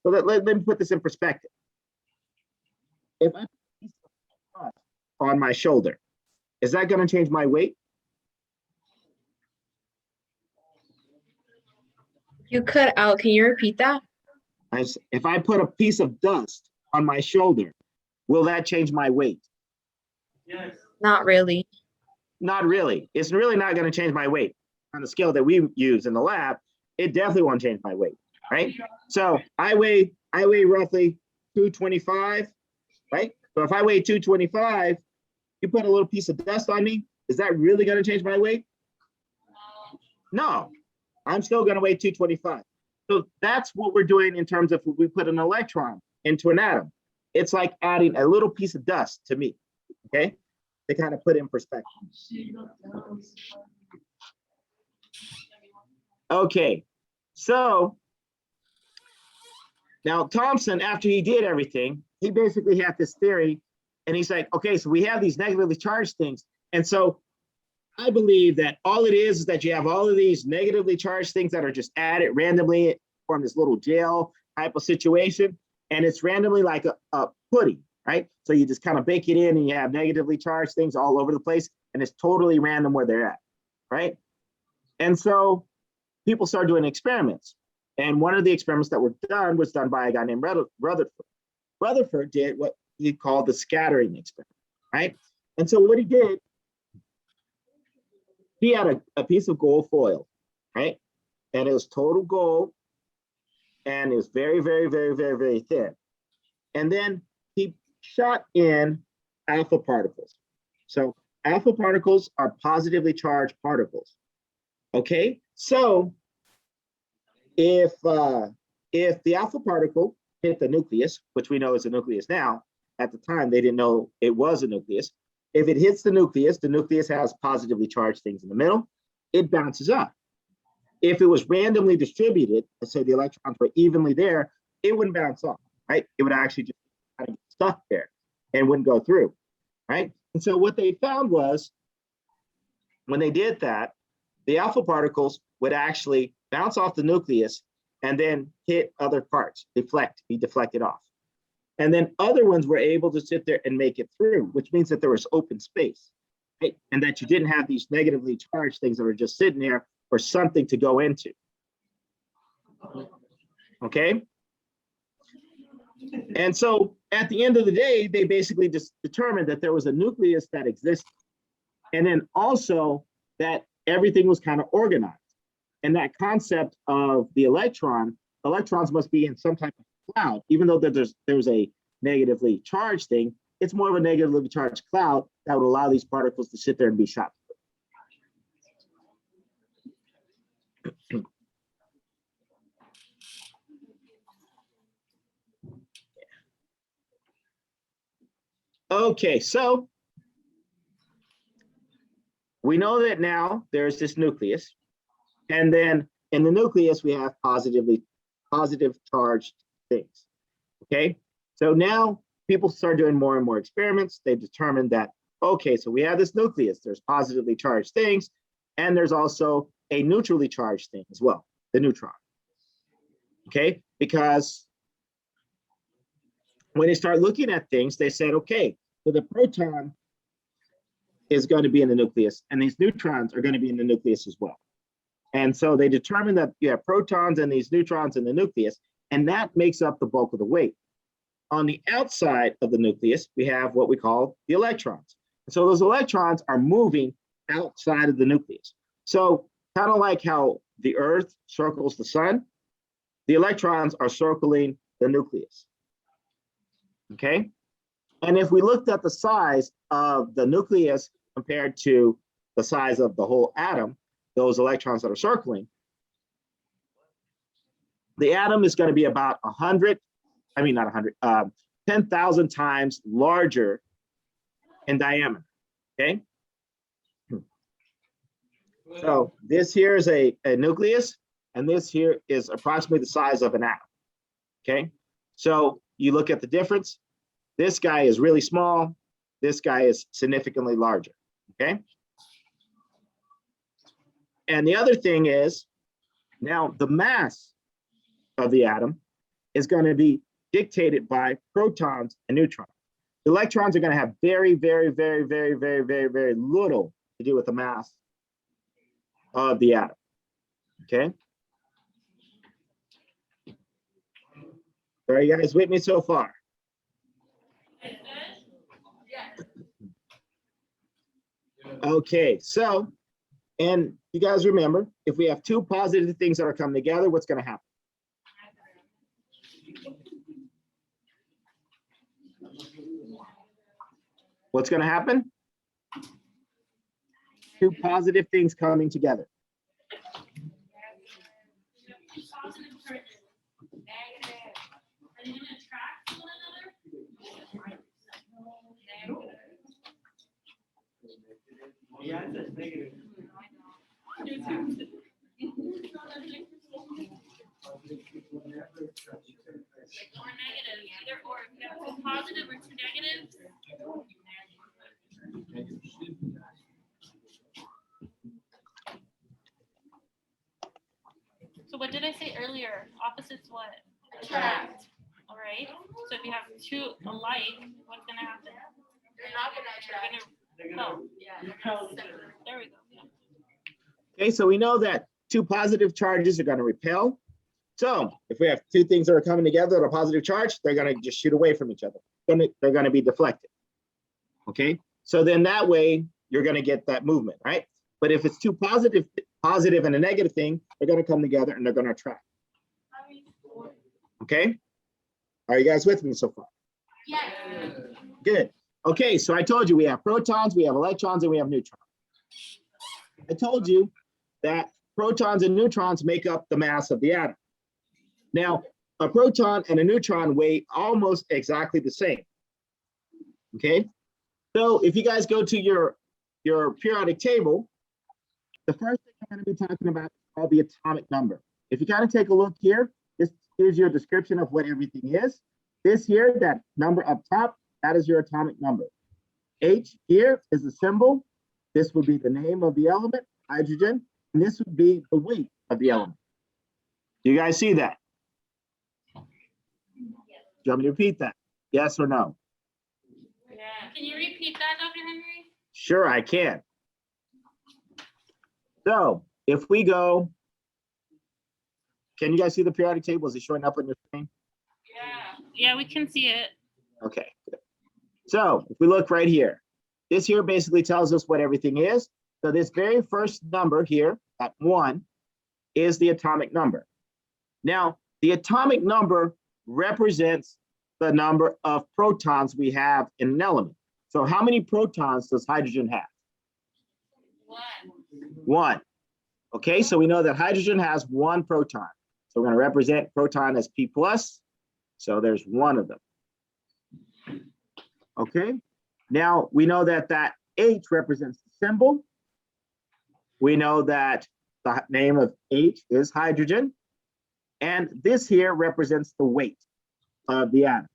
So let me put this in perspective. If I put a piece of dust on my shoulder, is that going to change my weight? You cut out. Can you repeat that? If I put a piece of dust on my shoulder, will that change my weight? Yes. Not really. Not really. It's really not going to change my weight. On the scale that we use in the lab, it definitely won't change my weight, right? So I weigh roughly 225, right? So if I weigh 225, you put a little piece of dust on me, is that really going to change my weight? No, I'm still going to weigh 225. So that's what we're doing in terms of we put an electron into an atom. It's like adding a little piece of dust to me, okay? To kind of put in perspective. Okay, so now Thomson, after he did everything, he basically had this theory, and he's like, okay, so we have these negatively charged things. And so I believe that all it is that you have all of these negatively charged things that are just added randomly from this little gel type of situation. And it's randomly like a pudding, right? So you just kind of bake it in and you have negatively charged things all over the place, and it's totally random where they're at, right? And so people started doing experiments. And one of the experiments that were done was done by a guy named Rutherford. Rutherford did what he called the scattering experiment, right? And so what he did, he had a piece of gold foil, right? And it was total gold, and it was very, very, very, very, very thin. And then he shot in alpha particles. So alpha particles are positively charged particles. Okay, so if the alpha particle hit the nucleus, which we know is a nucleus now, at the time they didn't know it was a nucleus. If it hits the nucleus has positively charged things in the middle, it bounces up. If it was randomly distributed, let's say the electrons were evenly there, it wouldn't bounce off, right? It would actually just kind of get stuck there and wouldn't go through, right? And so what they found was when they did that, the alpha particles would actually bounce off the nucleus and then hit other parts, be deflected off. And then other ones were able to sit there and make it through, which means that there was open space, right? And that you didn't have these negatively charged things that were just sitting there for something to go into. Okay? And so at the end of the day, they basically just determined that there was a nucleus that existed. And then also that everything was kind of organized. And that concept of the electrons must be in some type of cloud, even though there's a negatively charged thing, it's more of a negatively charged cloud that would allow these particles to sit there and be shot. Okay, so we know that now there's this nucleus, and then in the nucleus we have positive charged things. Okay, so now people start doing more and more experiments. They determined that, okay, so we have this nucleus, there's positively charged things, and there's also a neutrally charged thing as well, the neutron. Okay, because when they start looking at things, they said, okay, so the proton is going to be in the nucleus, and these neutrons are going to be in the nucleus as well. And so they determined that you have protons and these neutrons in the nucleus, and that makes up the bulk of the weight. On the outside of the nucleus, we have what we call the electrons. And so those electrons are moving outside of the nucleus. So kind of like how the Earth circles the sun, the electrons are circling the nucleus. Okay? And if we looked at the size of the nucleus compared to the size of the whole atom, those electrons that are circling, the atom is going to be about 10,000 times larger in diameter, okay? So this here is a nucleus, and this here is approximately the size of an atom, okay? So you look at the difference. This guy is really small. This guy is significantly larger, okay? And the other thing is, now the mass of the atom is going to be dictated by protons and neutrons. The electrons are going to have very, very, very, very, very, very, very little to do with the mass of the atom, okay? Are you guys with me so far? Okay, so, and you guys remember, if we have two positive things that are coming together, what's going to happen? What's going to happen? Two positive things coming together. Positive charges. Negative. Are they gonna attract one another? Yeah, it says negative. Or negative, either or. If you have two positive or two negatives. So what did I say earlier? Opposites what? Attract. All right. So if you have two alike, what's gonna happen? They're not gonna attract. They're Oh, gonna Yeah. repel each other. there we go. Yeah. Okay, so we know that two positive charges are going to repel. So if we have two things that are coming together at a positive charge, they're going to just shoot away from each other. They're going to be deflected. Okay, so then that way you're going to get that movement, right? But if it's two positive and a negative thing, they're going to come together and they're going to attract. Okay, are you guys with me so far? Yes. Good. Okay, so I told you we have protons, we have electrons, and we have neutrons. I told you that protons and neutrons make up the mass of the atom. Now, a proton and a neutron weigh almost exactly the same. Okay, so if you guys go to your periodic table, the first thing I'm going to be talking about is called the atomic number. If you kind of take a look here, this gives you a description of what everything is. This here, that number up top, that is your atomic number. H here is the symbol. This would be the name of the element, hydrogen, and this would be the weight of the element. Do you guys see that? Do you want me to repeat that? Yes or no? Yeah. Can you repeat that, Dr. Henry? Sure, I can. So if we go, can you guys see the periodic table? Is it showing up on your screen? Yeah. Yeah, we can see it. Okay, good. So if we look right here, this here basically tells us what everything is. So this very first number here, at 1, is the atomic number. Now, the atomic number represents the number of protons we have in an element. So how many protons does hydrogen have? 1. 1. Okay, so we know that hydrogen has 1 proton. So we're going to represent proton as P+. So there's 1 of them. Okay, now we know that that H represents the symbol. We know that the name of H is hydrogen. And this here represents the weight of the atom.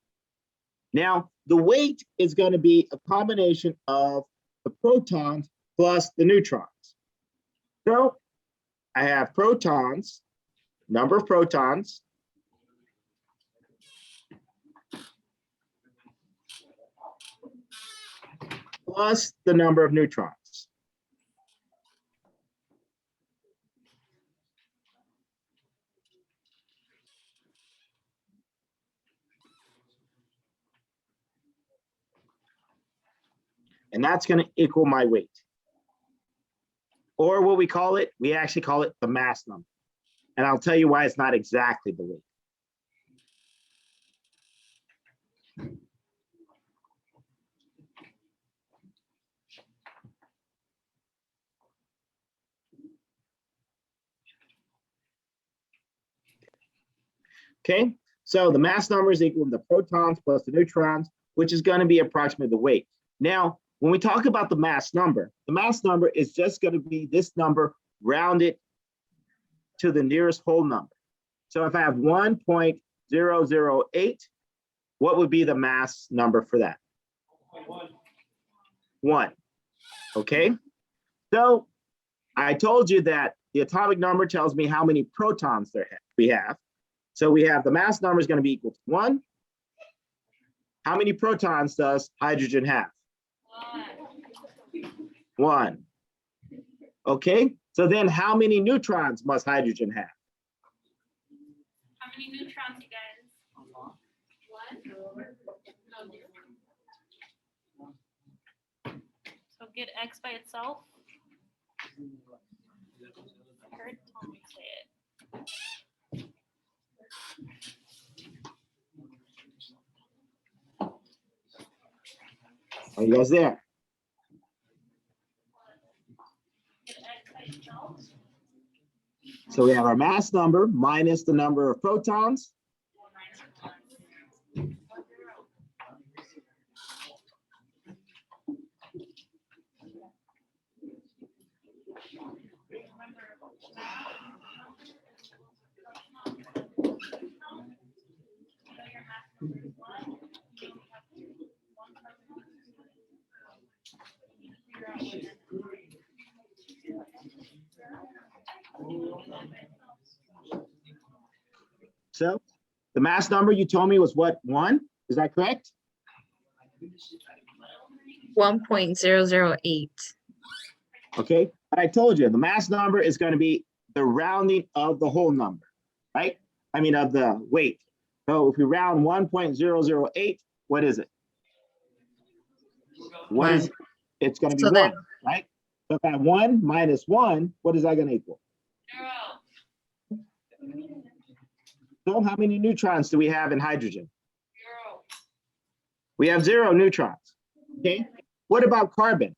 Now, the weight is going to be a combination of the protons plus the neutrons. So I have protons, number of protons, plus the number of neutrons. And that's going to equal my weight. Or what we call it, we actually call it the mass number. And I'll tell you why it's not exactly the weight. Okay, so the mass number is equal to the protons plus the neutrons, which is going to be approximately the weight. Now, when we talk about the mass number is just going to be this number rounded to the nearest whole number. So if I have 1.008, what would be the mass number for that? 1. Okay, so I told you that the atomic number tells me how many protons we have. So we have the mass number is going to be equal to 1. How many protons does hydrogen have? 1. Okay, so then how many neutrons must hydrogen have? How many neutrons, you guys? 1. So get X by itself. I heard Tom say it. Are you guys there? Get X by itself. So we have our mass number minus the number of protons. So the mass number you told me was what, 1? Is that correct? 1.008. Okay, but I told you the mass number is going to be the rounding of the whole number, right? I mean, of the weight. So if we round 1.008, what is it? What is, it's going to be So 1, then- right? So if I have 1 minus 1, what is that going to equal? 0. So how many neutrons do we have in hydrogen? 0. We have 0 neutrons. Okay, what about carbon?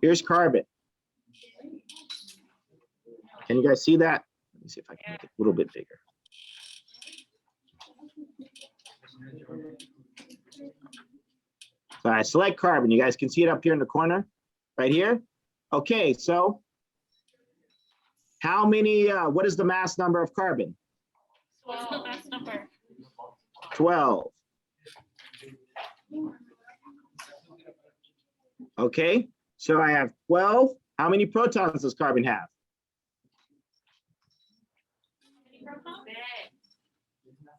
Here's carbon. Can you guys see that? Let me see if I can make it a little bit bigger. So I select carbon. You guys can see it up here in the corner, right here. Okay, so how many, what is the mass number of carbon? What's the mass number? 12. Okay, so I have 12. How many protons does carbon have?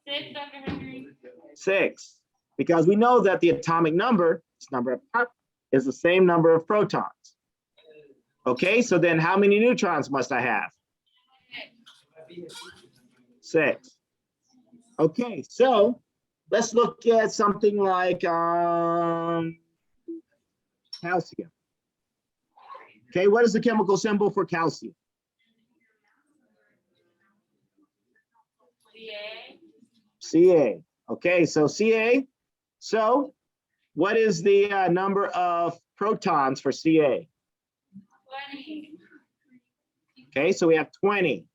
6, Dr. Henry. 6, because we know that the atomic number, this number up top, is the same number of protons. Okay, so then how many neutrons must I have? 6. Okay, so let's look at something like calcium. Okay, what is the chemical symbol for calcium? Ca. Okay, so Ca. So what is the number of protons for Ca? 20. Okay, so we have 20.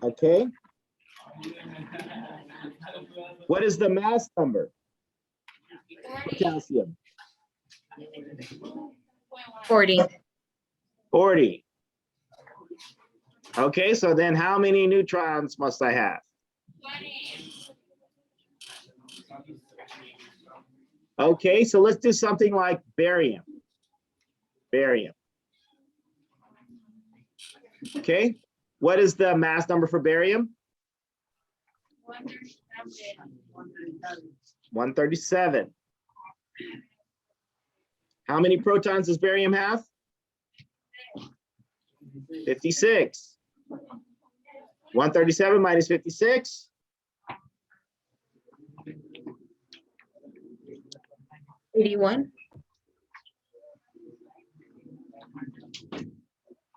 Okay. What is the mass number for calcium? 40. 40. Okay, so then how many neutrons must I have? 20. Okay, so let's do something like barium. Barium. Okay, what is the mass number for barium? 137. How many protons does barium have? 56. 137 minus 56. 81.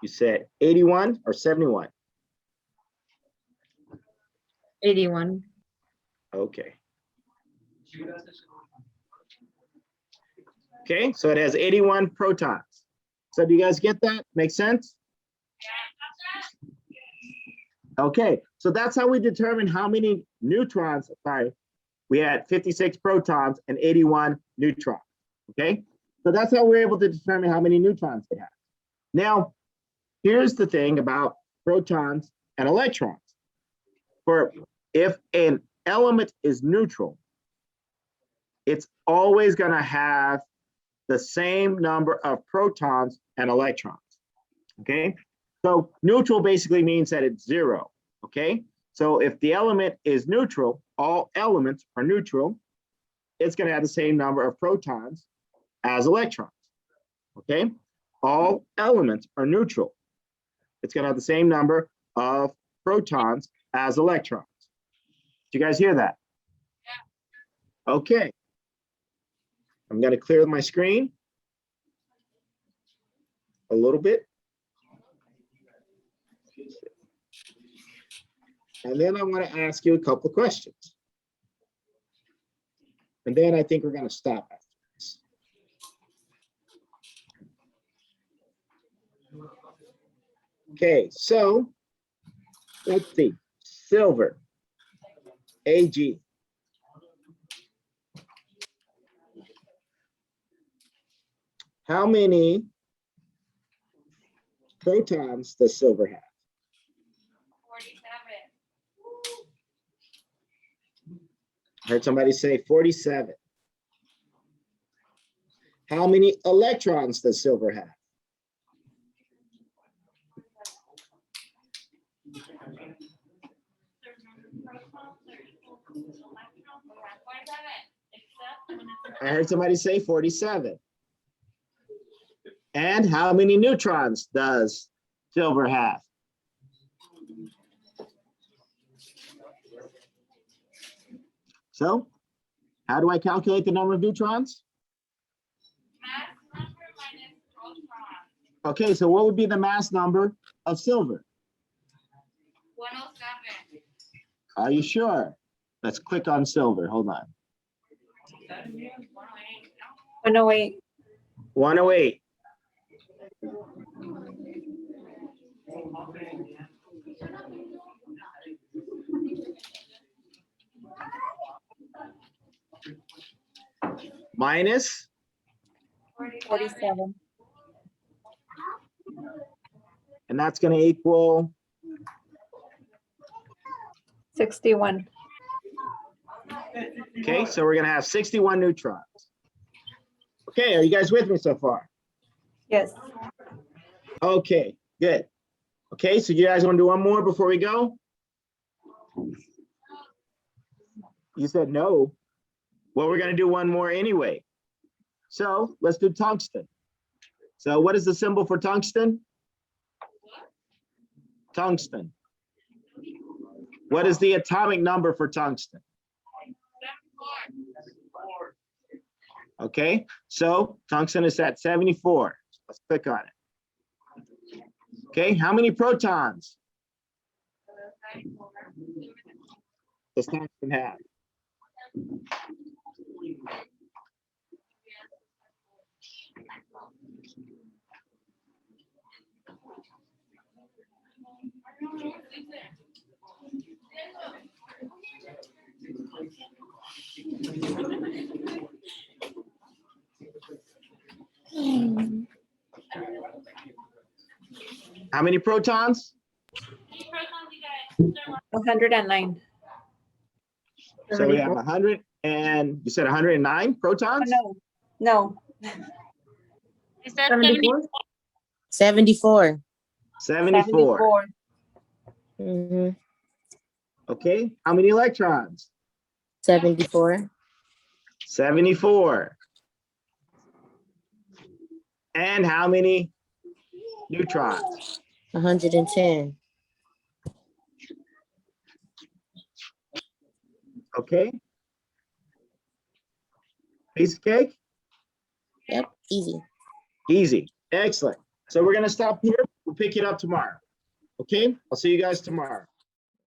You said 81 or 71? 81. Okay. Okay, so it has 81 protons. So do you guys get that? Make sense? Okay, so that's how we determine how many neutrons, sorry, we had 56 protons and 81 neutrons, okay? So that's how we're able to determine how many neutrons they have. Now, here's the thing about protons and electrons. For if an element is neutral, it's always gonna have the same number of protons and electrons, okay? So neutral basically means that it's 0, okay? So if the element is neutral, all elements are neutral, it's gonna have the same number of protons as electrons, okay? All elements are neutral. It's gonna have the same number of protons as electrons. Did you guys hear that? Yeah. Okay. I'm going to clear my screen a little bit. And then I want to ask you a couple of questions. And then I think we're going to stop after this. Okay, so let's see. Silver, Ag. How many protons does silver have? 47. I heard somebody say 47. How many electrons does silver have? 47. I heard somebody say 47. And how many neutrons does silver have? So, how do I calculate the number of neutrons? Mass number minus proton. Okay, so what would be the mass number of silver? 107. Are you sure? Let's click on silver. Hold on. 108. 108. Minus 47. and that's going to equal 61. okay, so we're going to have 61 neutrons. Okay, are you guys with me so far? Yes. Okay, good. Okay, so you guys want to do one more before we go? You said no. Well, we're going to do one more anyway. So let's do tungsten. So what is the symbol for tungsten? Tungsten. What is the atomic number for tungsten? Okay, so tungsten is at 74. Let's click on it. Okay, how many protons does tungsten have? How many protons? 109. So we have 100 and you said 109 protons? No. No. You said 74. 74. 74. Mhm. Okay, how many electrons? 74. 74. And how many neutrons? 110. Okay. Piece of cake? Yep, easy. Easy. Excellent. So we're going to stop here. We'll pick it up tomorrow. Okay, I'll see you guys tomorrow.